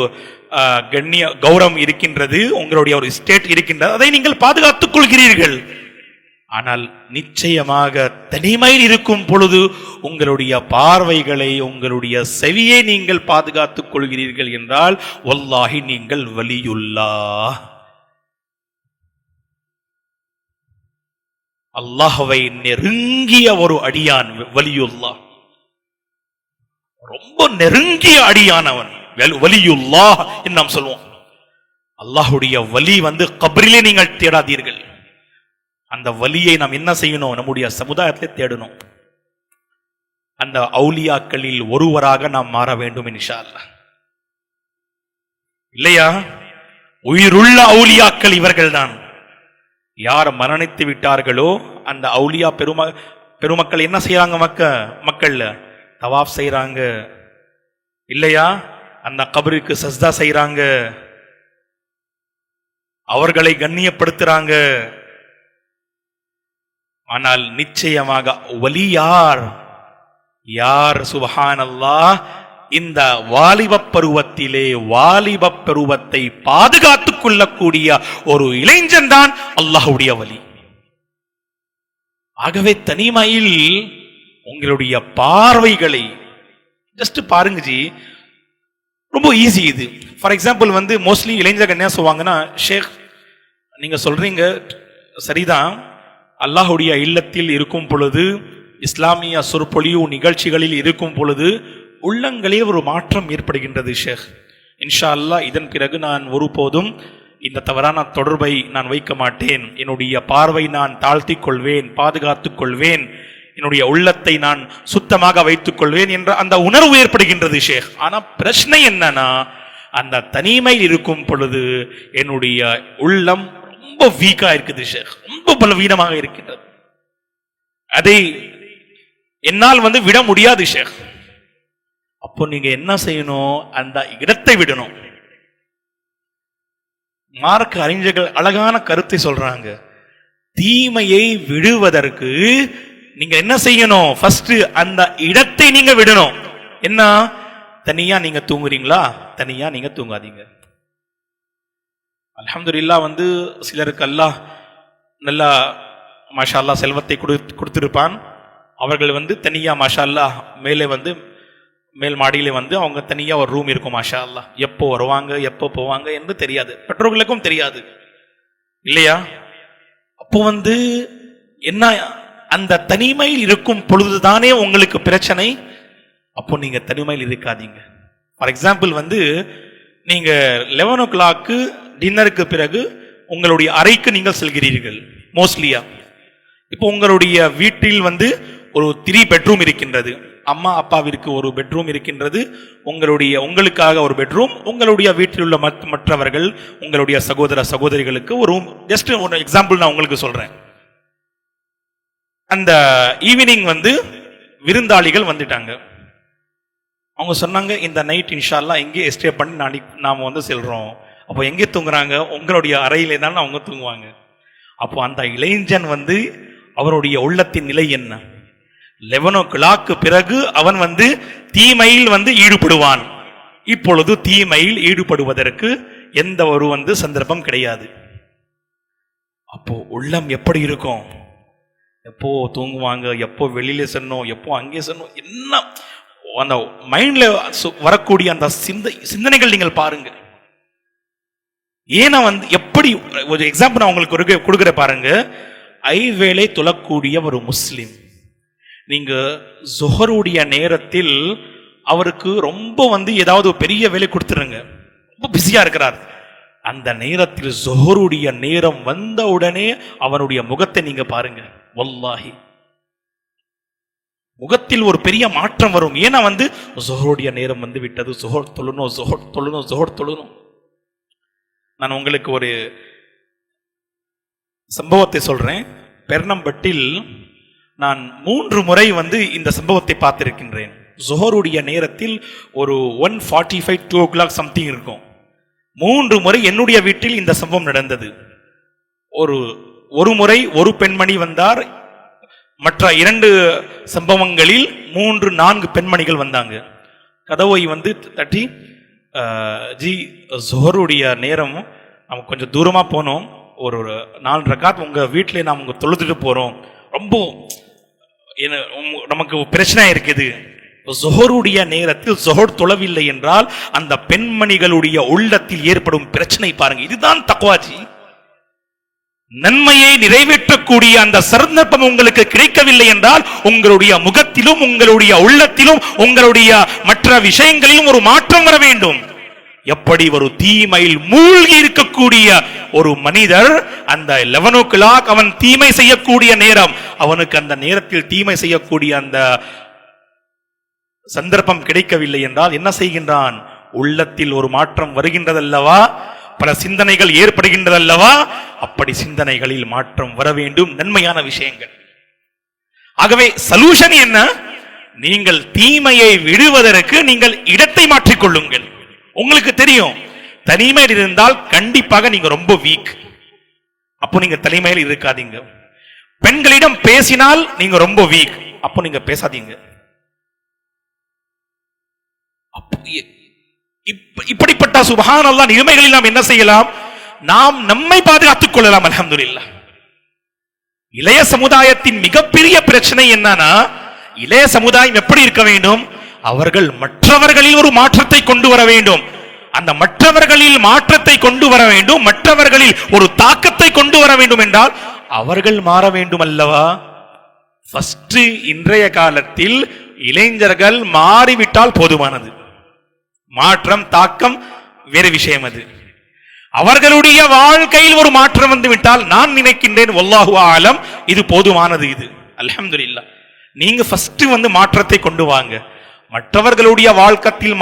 கண்ணிய கௌரவம் இருக்கின்றது, உங்களுடைய ஒரு ஸ்டேட் இருக்கின்றது, அதை நீங்கள் பாதுகாத்துக் கொள்கிறீர்கள். ஆனால் நிச்சயமாக தனிமையில் இருக்கும் பொழுது உங்களுடைய பார்வைகளை, உங்களுடைய செவியை நீங்கள் பாதுகாத்துக் கொள்கிறீர்கள் என்றால் வல்லாஹி நீங்கள் வலியுல்லாஹ், அல்லாஹ்வை நெருங்கிய ஒரு அடியான். வலியுல்லாஹ் ரொம்ப நெருங்கிய அடியானவன் வலியுல்லாஹ் என்று நாம் சொல்வோம். அல்லாஹ்வுடைய வலி கபரிலே நீங்கள் தேடாதீர்கள். அந்த வலியை நாம் என்ன செய்யணும்? நம்முடைய சமுதாயத்திலே தேடணும். அந்த அவுலியாக்களில் ஒருவராக நாம் மாற வேண்டும் இன்ஷா அல்லாஹ். இல்லையா? உயிருள்ள அவுலியாக்கள் இவர்கள் தான். யார் மரணித்து விட்டார்களோ அந்த அவுலியா பெருமக்கள் என்ன செய்யறாங்க? மக்கள் தவாப் செய்யறாங்க, இல்லையா? அந்த கபருக்கு சஜ்தா செய்யறாங்க, அவர்களை கண்ணியப்படுத்துறாங்க. ஆனால் நிச்சயமாக வலி யார் சுப்ஹானல்லாஹ், இந்த வாலிப பருவத்திலே வாலிப பருவத்தை பாதுகாத்துக் கொள்ளக்கூடிய ஒரு இளைஞன் தான் அல்லாஹ்வுடைய வலி. ஆகவே தனிமையில் உங்களுடைய பார்வைகளை ஜஸ்ட் பாருங்க ஜி, ரொம்ப ஈஸி இது. ஃபார் எக்ஸாம்பிள் மோஸ்ட்லி இளைஞர்கள் என்ன சொல்லுவாங்கன்னா, ஷேக் நீங்க சொல்றீங்க சரிதான், அல்லாஹ்வுடைய இல்லத்தில் இருக்கும் பொழுது, இஸ்லாமிய சொற்பொழிவு நிகழ்ச்சிகளில் இருக்கும் பொழுது உள்ளங்களே ஒரு மாற்றம் ஏற்படுகின்றது ஷேக். இன்ஷா அல்லாஹ் இதன் பிறகு நான் ஒருபோதும் இந்த தவறான தொடர்பை நான் வைக்க மாட்டேன், என்னுடைய பார்வை நான் தாழ்த்திக் கொள்வேன், பாதுகாத்துக் கொள்வேன், என்னுடைய உள்ளத்தை நான் சுத்தமாக வைத்துக் கொள்வேன் என்ற அந்த உணர்வு ஏற்படுகின்றது ஷேக். ஆனா பிரச்சனை என்னன்னா, அந்த தனிமையில் இருக்கும் பொழுது என்னுடைய உள்ளம் ரொம்ப வீக்கா இருக்குது ஷேக், ரொம்ப பலவீனமாக இருக்கின்றது. அதை என்னால் விட முடியாது ஷேக். அப்போ நீங்க என்ன செய்யணும்? அந்த இடத்தை விடணும். மார்க்க அறிஞர்கள் அழகான கருத்தை சொல்றாங்க. தீமையை விடுவதற்கு நீங்க என்ன செய்யணும்? ஃபர்ஸ்ட் அந்த இடத்தை நீங்க விடணும். என்ன? தனியா நீங்க தூங்குறீங்களா? தனியா நீங்க தூங்காதீங்க. அல்ஹம்துலில்லாஹ் சிலருக்கு அல்லாஹ் நல்லா மாஷா அல்லாஹ் செல்வத்தை கொடுத்திருப்பான். அவர்கள் தனியா மாஷா அல்லாஹ் மேலே மேல் மாடியில அவங்க தனியா ஒரு ரூம் இருக்கும் மாஷா அல்லாஹ். எப்போ வருவாங்க எப்போ போவாங்க என்று தெரியாது, பெற்றோர்களுக்கும் தெரியாது, இல்லையா? அப்போ என்ன, அந்த தனிமையில் இருக்கும் பொழுதுதானே உங்களுக்கு பிரச்சனை. அப்போ நீங்க தனிமையில் இருக்காதீங்க. ஃபார் எக்ஸாம்பிள் நீங்க 11 o'clock டின்னருக்கு பிறகு உங்களுடைய அறைக்கு நீங்கள் செல்கிறீர்கள் மோஸ்ட்லியா. இப்போ உங்களுடைய வீட்டில் ஒரு 3 bedroom இருக்கின்றது. அம்மா அப்பாவிற்கு ஒரு பெட்ரூம் இருக்கின்றது, உங்களுக்காக ஒரு பெட்ரூம், உங்களுடைய வீட்டில் உள்ள மற்றவர்கள் உங்களுடைய சகோதர சகோதரிகளுக்கு ஒரு ரூம். ஜஸ்ட் ஒரு எக்ஸாம்பிள் நான் உங்களுக்கு சொல்றேன். அந்த ஈவினிங் விருந்தாளிகள் வந்துட்டாங்க. அவங்க சொன்னாங்க, இந்த நைட் இன்ஷா அல்லாஹ் எங்கே எஸ்டே பண்ணி நாம் வந்து செல்றோம். அப்போ எங்கே தூங்குறாங்க? உங்களுடைய அறையிலே தான் அவங்க தூங்குவாங்க. அப்போ அந்த இளைஞன் வந்து அவருடைய உள்ளத்தின் நிலை என்ன? 11 பிறகு அவன் வந்து தீமையில் வந்து ஈடுபடுவான். இப்பொழுது தீமையில் ஈடுபடுவதற்கு எந்த ஒரு வந்து சந்தர்ப்பம் கிடையாது. அப்போ உள்ளம் எப்படி இருக்கும்? எப்போ தூங்குவாங்க, எப்போ வெளியில சென்னோம், எப்போ அங்கே சென்னோம், என்ன அந்த மைண்ட்ல வரக்கூடிய அந்த சிந்தனைகள் நீங்கள் பாருங்க. ஏன்னா வந்து எப்படி ஒரு எக்ஸாம்பிள் நான் உங்களுக்கு கொடுக்குற பாருங்க. ஐவேளை தொழக்கூடிய ஒரு முஸ்லிம், நீங்க ஜுஹருடைய நேரத்தில் அவருக்கு ரொம்ப வந்து ஏதாவது பெரிய வேலை கொடுத்துருங்க, ரொம்ப பிஸியா இருக்கிறார். அந்த நேரத்தில் ஜுஹருடைய நேரம் வந்த உடனே அவனுடைய முகத்தை நீங்க பாருங்க, வல்லாஹி முகத்தில் ஒரு பெரிய மாற்றம் வரும். ஏன்னா வந்து ஜுஹருடைய நேரம் வந்து விட்டது, ஜுஹர் தொழணும், ஜுஹர் தொழணும், ஜுஹர் தொழணும். நான் உங்களுக்கு ஒரு சம்பவத்தை சொல்றேன். பெர்னம்பட்டில் நான் 3 முறை வந்து இந்த சம்பவத்தை பார்த்திருக்கின்றேன். ஜுஹருடைய நேரத்தில் ஒரு 1:45 2 o'clock சம்திங் இருக்கும். 3 முறை என்னுடைய வீட்டில் இந்த சம்பவம் நடந்தது. ஒரு முறை ஒரு பெண்மணி வந்தார், மற்ற 2 சம்பவங்களில் 3-4 பெண்மணிகள் வந்தாங்க. கதவை வந்து தட்டி, ஜி ஜுஹருடைய நேரம், நம்ம கொஞ்சம் தூரமா போனோம், ஒரு 4 ரக்காத் உங்க வீட்டிலே நாம் உங்க தொழுதுட்டு போறோம், ரொம்ப நமக்கு பிரச்சனை இருக்குது. ஜுஹருடைய நேரத்தில் ஜுஹர் தொழவில்லை என்றால் அந்த பெண்மணிகளுடைய உள்ளத்தில் ஏற்படும் பிரச்சனை பாருங்க. இதுதான் தக்வாஜி. நன்மையை நிறைவேற்றக்கூடிய அந்த சந்தர்ப்பம் உங்களுக்கு கிடைக்கவில்லை என்றால் உங்களுடைய முகத்திலும் உங்களுடைய உள்ளத்திலும் உங்களுடைய மற்ற விஷயங்களிலும் ஒரு மாற்றம் வர வேண்டும். எப்படி ஒரு தீமையில் மூழ்கி இருக்கக்கூடிய ஒரு மனிதர் அந்த 11 o'clock அவன் தீமை செய்யக்கூடிய நேரம், அவனுக்கு அந்த நேரத்தில் தீமை செய்யக்கூடிய அந்த சந்தர்ப்பம் கிடைக்கவில்லை என்றால் என்ன செய்கின்றான்? உள்ளத்தில் ஒரு மாற்றம் வருகின்றதல்லவா, பல சிந்தனைகள் ஏற்படுகின்றதல்லவா, அப்படி சிந்தனைகளில் மாற்றம் வர வேண்டும், நன்மையான விஷயங்கள். ஆகவே சொல்யூஷன் என்ன? நீங்கள் தீமையை விடுவதற்கு நீங்கள் இடத்தை மாற்றிக்கொள்ளுங்கள். உங்களுக்கு தெரியும், தனிமையில் இருந்தால் கண்டிப்பாக நீங்க ரொம்ப வீக். அப்போ நீங்க தனிமையில் இருக்காதீங்க. பெண்களிடம் பேசினால் நீங்க ரொம்ப வீக், அப்போ நீங்க பேசாதீங்க. இப்படிப்பட்ட சுப்ஹானல்லாஹ் நிலைமைகளில் நாம் என்ன செய்யலாம்? நாம் நம்மை பாதுகாத்துக் கொள்ளலாம். அல்ஹம்துலில்லாஹ். இளைய சமுதாயத்தின் மிகப்பெரிய பிரச்சனை என்னன்னா, இளைய சமுதாயம் எப்படி இருக்க வேண்டும்? அவர்கள் மற்றவர்களில் ஒரு மாற்றத்தை கொண்டு வர வேண்டும். அந்த மற்றவர்களில் மாற்றத்தை கொண்டு வர வேண்டும், மற்றவர்களில் ஒரு தாக்கத்தை கொண்டு வர வேண்டும் என்றால் அவர்கள் மாற வேண்டும் அல்லவா? ஃபர்ஸ்ட் இன்றைய காலத்தில் இளைஞர்கள் மாறிவிட்டால் போதுமானது. மாற்றம் தாக்கம் வேறு விஷயம். அது அவர்களுடைய வாழ்க்கையில் ஒரு மாற்றம் வந்து விட்டால் நான் நினைக்கின்றேன், வல்லாஹு ஆலம், இது போதுமானது. இது அல்ஹம்துலில்லாஹ். நீங்க ஃபர்ஸ்ட் வந்து மாற்றத்தை கொண்டு வாங்க. மற்றவர்களுடைய வாழ்க்கையில்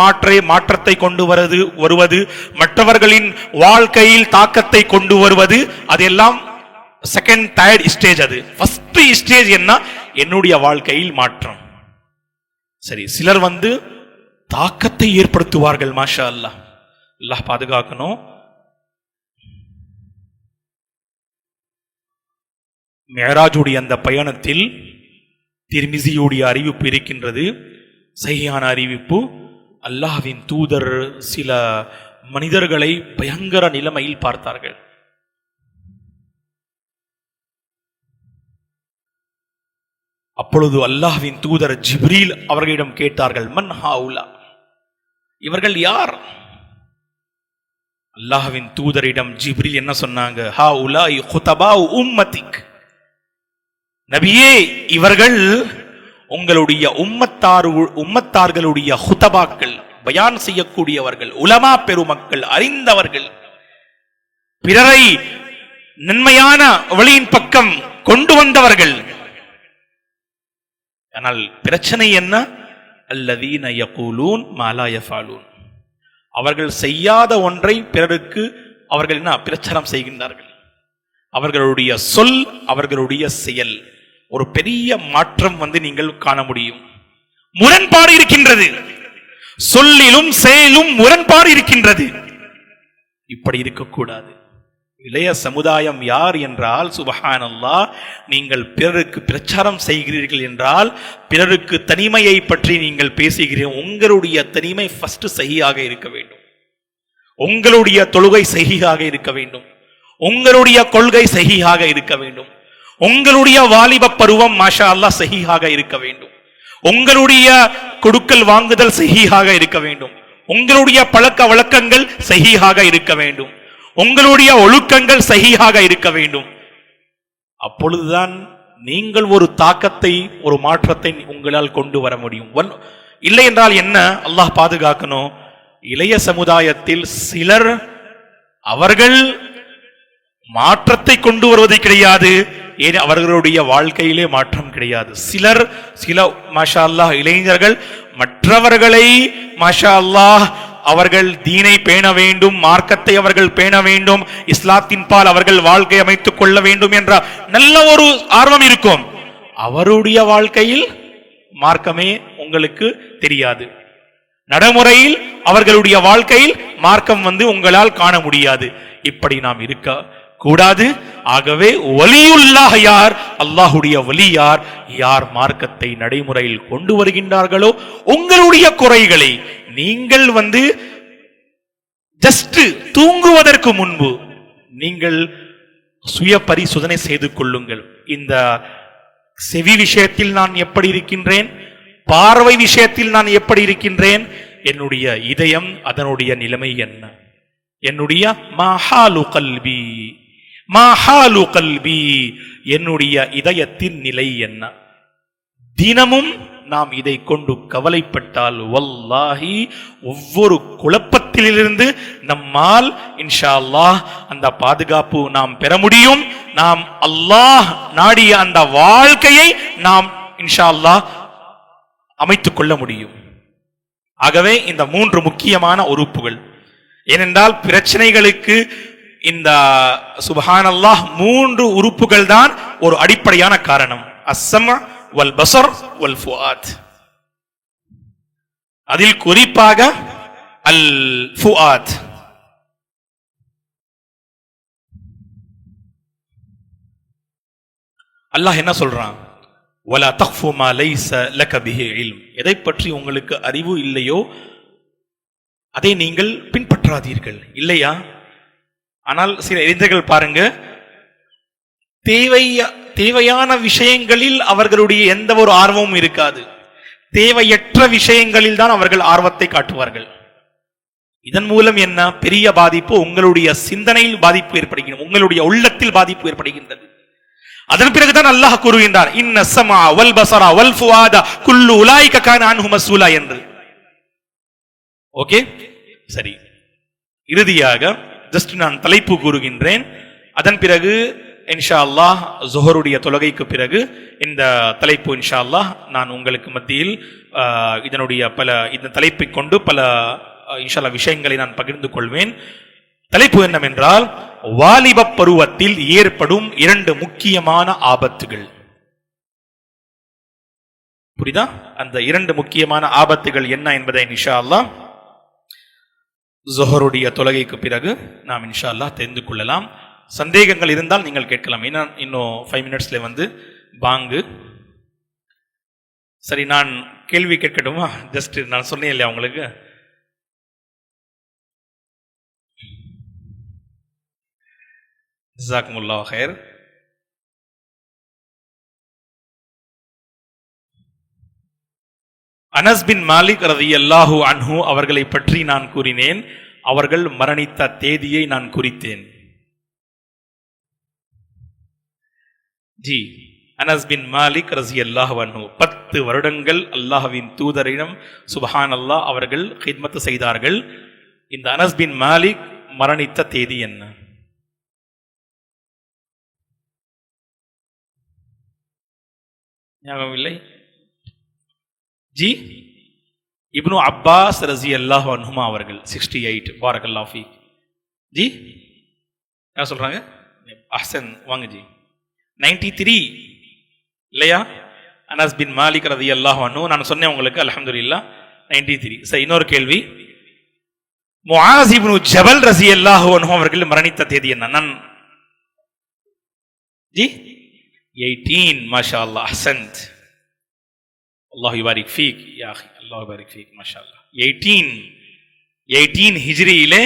மாற்றத்தை கொண்டு வருவது, மற்றவர்களின் வாழ்க்கையில் தாக்கத்தை கொண்டு வருவது, அதெல்லாம் செகண்ட் தேர்ட் ஸ்டேஜ். அது ஃபர்ஸ்ட் ஸ்டேஜ் என்ன? என்னுடைய வாழ்க்கையில் மாற்றம். சரி, சிலர் வந்து தாக்கத்தை ஏற்படுத்துவார்கள். மாஷா அல்லாஹ், அல்லாஹ் பாதுகாக்கணும். மிஅராஜுடைய அந்த பயணத்தில் திர்மிஸியுடைய அறிவிப்பு இருக்கின்றது, சஹீஹான அறிவிப்பு. அல்லாஹ்வின் தூதர் சில மனிதர்களை பயங்கர நிலைமையில் பார்த்தார்கள். அப்பொழுது அல்லாஹ்வின் தூதர் ஜிப்ரீல் அவர்களிடம் கேட்டார்கள், மன் ஹாஉலா, இவர்கள் யார்? அல்லாஹ்வின் தூதரிடம் ஜிப்ரீல் என்ன சொன்னாங்க? ஹாஉலாஇ குதபாஉ உம்மத்திக், நபியே, இவர்கள் உங்களுடைய உம்மத்தார்களுடைய ஹுதபாக்கள், பயான் செய்யக்கூடியவர்கள், உலமா பெருமக்கள், அறிந்தவர்கள், பிறரை நன்மையான வழியின் பக்கம் கொண்டு வந்தவர்கள். ஆனால் பிரச்சனை என்ன? அல்லதீன யகூலூன் மா லா யஃபாலூன், அவர்கள் செய்யாத ஒன்றை பிறருக்கு அவர்கள் என்ன பிரச்சாரம் செய்கின்றார்கள். அவர்களுடைய சொல், அவர்களுடைய செயல், ஒரு பெரிய மாற்றம் வந்து நீங்கள் காண முடியும். முரண்பாடு இருக்கின்றது. சொல்லிலும் செயலும் முரண்பாடு இருக்கின்றது. இப்படி இருக்கக்கூடாது. இளைய சமுதாயம் யார் என்றால், சுபஹானல்லாஹ், நீங்கள் பிறருக்கு பிரச்சாரம் செய்கிறீர்கள் என்றால், பிறருக்கு தனிமையை பற்றி நீங்கள் பேசுகிறீர்கள். உங்களுடைய தனிமை ஃபர்ஸ்ட் சஹீஹாக இருக்க வேண்டும். உங்களுடைய தொழுகை சஹீஹாக இருக்க வேண்டும். உங்களுடைய கொள்கை சஹீஹாக இருக்க வேண்டும். உங்களுடைய வாலிப பருவம் மாஷா அல்லாஹ் சஹீஹாக இருக்க வேண்டும். உங்களுடைய கொடுக்கல் வாங்குதல் சஹீஹாக இருக்க வேண்டும். உங்களுடைய பழக்க வழக்கங்கள் சஹீஹாக இருக்க வேண்டும். உங்களுடைய ஒழுக்கங்கள் சஹீஹாக இருக்க வேண்டும். அப்பொழுதுதான் நீங்கள் ஒரு தாக்கத்தை, ஒரு மாற்றத்தை உங்களால் கொண்டு வர முடியும். இல்லை என்றால் என்ன, அல்லாஹ் பாதுகாக்கணும். இளைய சமுதாயத்தில் சிலர் அவர்கள் மாற்றத்தை கொண்டு வருவது கிடையாது, ஏன் அவர்களுடைய வாழ்க்கையிலே மாற்றம் கிடையாது. சில மாஷா அல்லாஹ் இளைஞர்கள் மற்றவர்களை மாஷா அல்லாஹ் அவர்கள் தீனை பேண வேண்டும், மார்க்கத்தை அவர்கள் பேண வேண்டும், இஸ்லாத்தின் பால் அவர்கள் வாழ்க்கை அமைத்துக் கொள்ள வேண்டும் என்ற நல்ல ஒரு ஆர்வம் இருக்கும். அவருடைய வாழ்க்கையில் மார்க்கமே உங்களுக்கு தெரியாது. நடைமுறையில் அவர்களுடைய வாழ்க்கையில் மார்க்கம் உங்களால் காண முடியாது. இப்படி நாம் இருக்க கூடாது. ஆகவே வலியுல்லாஹ் யார், அல்லாஹுடைய வலி யார், யார் மார்க்கத்தை நடைமுறையில் கொண்டு வருகின்றார்களோ, உங்களுடைய குறைகளை நீங்கள் ஜஸ்ட் தூங்குவதற்கு முன்பு நீங்கள் சுய பரிசோதனை செய்து கொள்ளுங்கள். இந்த செவி விஷயத்தில் நான் எப்படி இருக்கின்றேன், பார்வை விஷயத்தில் நான் எப்படி இருக்கின்றேன், என்னுடைய இதயம் அதனுடைய நிலைமை என்ன, என்னுடைய மஹாலு கல்பி, மஹாலு கல்பி, என்னுடைய இதயத்தின் நிலை என்ன. தினமும் நாம் இதை கொண்டு கவலைப்பட்டால் வல்லாஹி ஒவ்வொரு குழப்பத்திலிருந்து நம்மால் இன்ஷா அல்லாஹ் அந்த பாதுகாப்பு நாம் பெற முடியும். நாம் அல்லாஹ் நாடிய அந்த வாழ்க்கையை நாம் இன்ஷா அல்லாஹ் அமைத்துக் கொள்ள முடியும். ஆகவே இந்த 3 முக்கியமான உறுப்புகள், ஏனென்றால் பிரச்சனைகளுக்கு இந்த சுப்ஹானல்லாஹ் 3 உறுப்புகள் தான் ஒரு அடிப்படையான காரணம். அஸ்ஸம் வல் பஸர் வல் ஃபுஆத். அதில் குறிப்பாக அல் ஃபுஆத். அல்லாஹ் என்ன சொல்றான்? வலா தக்ஃபு மா லைஸ லக பிஹி இல்ம். எதை பற்றி உங்களுக்கு அறிவு இல்லையோ அதை நீங்கள் பின்பற்றாதீர்கள். இல்லையா? ஆனால் சில இளைஞர்கள் பாருங்க, தேவையான விஷயங்களில் அவர்களுடைய எந்த ஒரு ஆர்வமும் இருக்காது. தேவையற்ற விஷயங்களில் தான் அவர்கள் ஆர்வத்தை காட்டுவார்கள். இதன் மூலம் என்ன பெரிய பாதிப்பு? உங்களுடைய சிந்தனையில் பாதிப்பு ஏற்படுகிறது, உங்களுடைய உள்ளத்தில் பாதிப்பு ஏற்படுகின்றது. அதன் பிறகுதான் அல்லாஹ் கூறுகின்றார், இன்ன ஸமா வல் பஸர வல் ஃபுஆத குல்லு உலாயிக கான அன்ஹு மஸ்ஊலா என்று. ஓகே, சரி. இறுதியாக ஜஸ்ட் நான் தலைப்பு கூறுகின்றேன். அதன் பிறகு இன்ஷா அல்லாஹ் ஸுஹருடைய தொழுகைக்கு பிறகு இந்த தலைப்பு இன்ஷா அல்லாஹ் நான் உங்களுக்கு மத்தியில் இந்த தலைப்பை கொண்டு பல இன்ஷா அல்லாஹ் விஷயங்களை நான் பகிர்ந்து கொள்வேன். தலைப்பு என்னவென்றால், வாலிப பருவத்தில் ஏற்படும் 2 முக்கியமான ஆபத்துகள். புரியுதா? அந்த 2 முக்கியமான ஆபத்துகள் என்ன என்பதை இன்ஷா அல்லாஹ் ஸுஹருடைய தொழுகைக்கு பிறகு நாம் இன்ஷா அல்லாஹ் தெரிந்து கொள்ளலாம். சந்தேகங்கள் இருந்தால் நீங்கள் கேட்கலாம். இன்னும் 5 மினிட்ஸ்ல பாங்கு. சரி, நான் கேள்வி கேட்கட்டுமா? ஜஸ்ட் நான் சொன்னேன் இல்லையா உங்களுக்கு, ஜஸாக்குமுல்லாஹ் ஹைர். அனஸ் பின் மாலிக் ரலியல்லாஹு அன்ஹு அவர்களை பற்றி நான் கூறினேன். அவர்கள் மரணித்த தேதியை நான் குறித்தேன். ஜி, அனஸ் பின் மாலிக் ரலியல்லாஹு அன்ஹு 10 வருடங்கள் அல்லாஹ்வின் தூதரிடம் சுப்ஹானல்லாஹ் அவர்கள் கித்மத் செய்தார்கள். இந்த அனஸ் பின் மாலிக் மரணித்த தேதி என்ன? ஞாபகம் இல்லை? ஜி, இப்னு அப்பாஸ் ரலியல்லாஹு அன்ஹுமா அவர்கள் 68. பாரக்கல்லாஹு ஃபீக். ஜி, என்ன சொல்றாங்க? அஹ்சன், வாங்க ஜி. 93 இல்லையா? அனஸ் பின் மாலிக் ரலியல்லாஹு அன்ஹு. நான் சொன்னேன் உங்களுக்கு, அல்ஹம்துலில்லாஹ் 93. சரி, இன்னொரு கேள்வி. முஆஸ் இப்னு ஜபல் ரஸியல்லாஹு அன்ஹு அவர்கள் மரணித்த தேதி என்ன? நான் ஜி 18. மாஷா அல்லாஹ், அஹ்சன்த். அல்லாஹ் யுபாரிக் ஃபீக் யா அஹி, அல்லாஹ் யுபாரிக் ஃபீக். மாஷா அல்லாஹ். 18 ஹிஜ்ரியிலே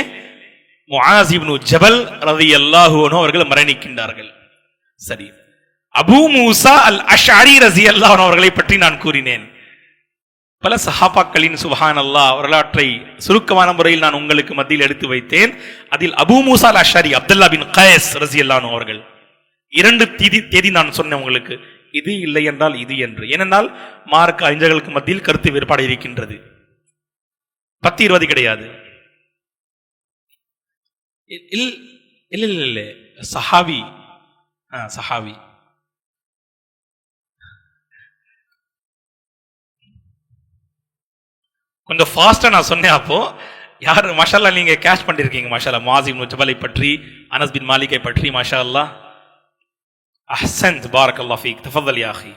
முஆஸ் இப்னு ஜபல் ரலியல்லாஹு அன்ஹு அவர்கள் மரணிக்கின்றார்கள். சரி, அபூ மூசா அல் அஷ்அரி ரலியல்லாஹு அன்ஹு அவர்களை பற்றி நான் கூறினேன். பல சஹாபாக்களின் சுப்ஹானல்லாஹ் வரலாற்றை சுருக்கமான முறையில் நான் உங்களுக்கு மத்தியில் எடுத்து வைத்தேன். அதில் அபூ மூசா அல் அஷ்அரி அப்துல்லா பின் கைஸ் ரலியல்லாஹு அன்ஹு அவர்கள் 2 தேதி நான் சொன்னேன் உங்களுக்கு, இது இல்லை என்றால் இது என்று. ஏனென்றால் மார்க்க அறிஞர்களுக்கு மத்தியில் கருத்து வேறுபாடு இருக்கின்றது. 10-20 கிடையாது. இல்ல சஹாவி, சஹாவி. கொஞ்சம் ஃபாஸ்டா நான் சொன்னேன். அப்போ யார் மாஷா அல்லாஹ் நீங்க கேட்ச் பண்ணிருக்கீங்க. மாஷா அல்லாஹ் முஆஸ் இப்னு ஜபலை பற்றி, அனஸ் பின் மாலிக்கை பற்றி. மாஷா அல்லாஹ், அஹ்சன்த், பாரக்கல்லாஹு ஃபீக். தஃபضل யா அஹி.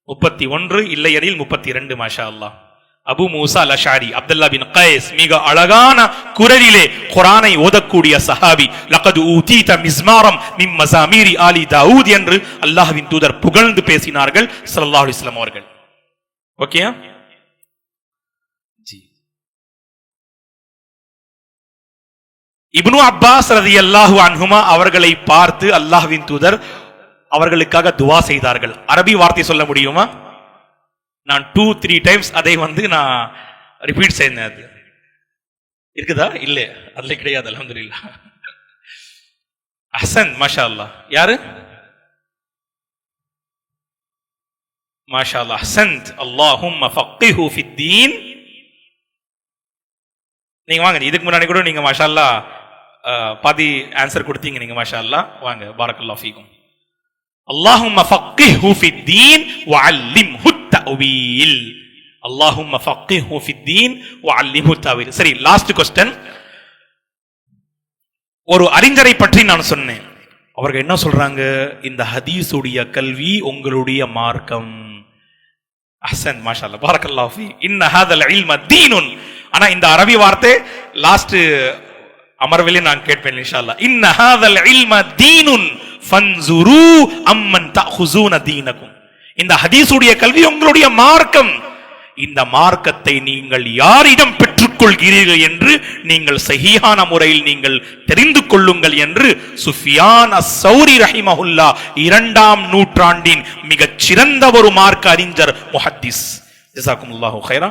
31 இல்லை எனில் 32. மாஷா அல்லாஹ். அபூ மூசா அல் அஷ்அரி அப்துல்லா பின் கைஸ் மிக அழகான குரலிலே குர்ஆனை ஓதக்கூடிய சஹாபி. லகத் ஊதீத மிஸ்மாரம் மின் மஸாமீரி ஆலி தாவூத் என்று அல்லாஹ்வின் தூதர் புகழ்ந்து பேசினார்கள் ஸல்லல்லாஹு அலைஹி வஸல்லம் அவர்கள். ஓகேயா? ஜி. இப்னு அப்பாஸ் ரலியல்லாஹு அன்ஹுமா அவர்களை பார்த்து அல்லாஹ்வின் தூதர் அவர்களுக்காக துஆ செய்தார்கள். அரபி வார்த்தை சொல்ல முடியுமா? நான் 2-3 டைம்ஸ் அதை நான் ரிப்பீட் செய்தேன். அது இருக்குதா? இல்ல, அதுல கிடையாது. அல்ஹம்துலில்லாஹ். அஹ்சன், மாஷா அல்லாஹ். யாரு? மாஷா அல்லாஹ், அஹ்சன்த். அல்லாஹும்ம ஃபக்கிஹு ஃபித்தீன். நீங்க வாங்க, இதுக்கு முன்னாடி கூட நீங்க மாஷா அல்லாஹ் பாதி ஆன்சர் கொடுத்தீங்க நீங்க. மாஷா அல்லாஹ், வாங்க, பாரக்கல்லாஹு ஃபீக்கும். அல்லாஹும்ம ஃபக்கிஹு ஃபித்தீன் வஅல்லிம்ஹு தஅவீல். அல்லாஹும்ம ஃபக்கிஹு ஃபித்தீன் வஅல்லிம்ஹு தஅவீல். சரி, லாஸ்ட் क्वेश्चन. ஒரு அறிஞரை பற்றி நான் சொன்னேன். அவர்கள் என்ன சொல்றாங்க? இந்த ஹதீஸுடைய கல்வி உங்களுடைய மார்க்கம். அஹ்சன், மாஷா அல்லாஹ், பாரக்கல்லாஹு ஃபீ. இன்ன ஹாதல் இல்ம தீனுன். ஆனா இந்த அரபி வார்த்தை லாஸ்ட் அமர்விலே நான் கேட்பேன் இன்ஷா அல்லாஹ். இன்ன ஹாதல் இல்ம தீனுன் ஃபன்சுரு அம்மன் தஅஹுஸூன தீனகும். இந்த ஹதீஸுடைய கல்வி உங்களுடைய மார்க்கம். இந்த மார்க்கத்தை நீங்கள் யாரிடம் பெற்றுக்கொள்கிறீர்கள் என்று நீங்கள் சஹீஹான முறையில் நீங்கள் தெரிந்து கொள்ளுங்கள் என்று சுஃபியான் அஸ்-ஸௌரி ரஹிமஹுல்லாஹ் 2ஆம் நூற்றாண்டின் மிகச் சிறந்த ஒரு மார்க்க அறிஞர், முஹத்திஸ். ஜஸாக்குமுல்லாஹு கைரா.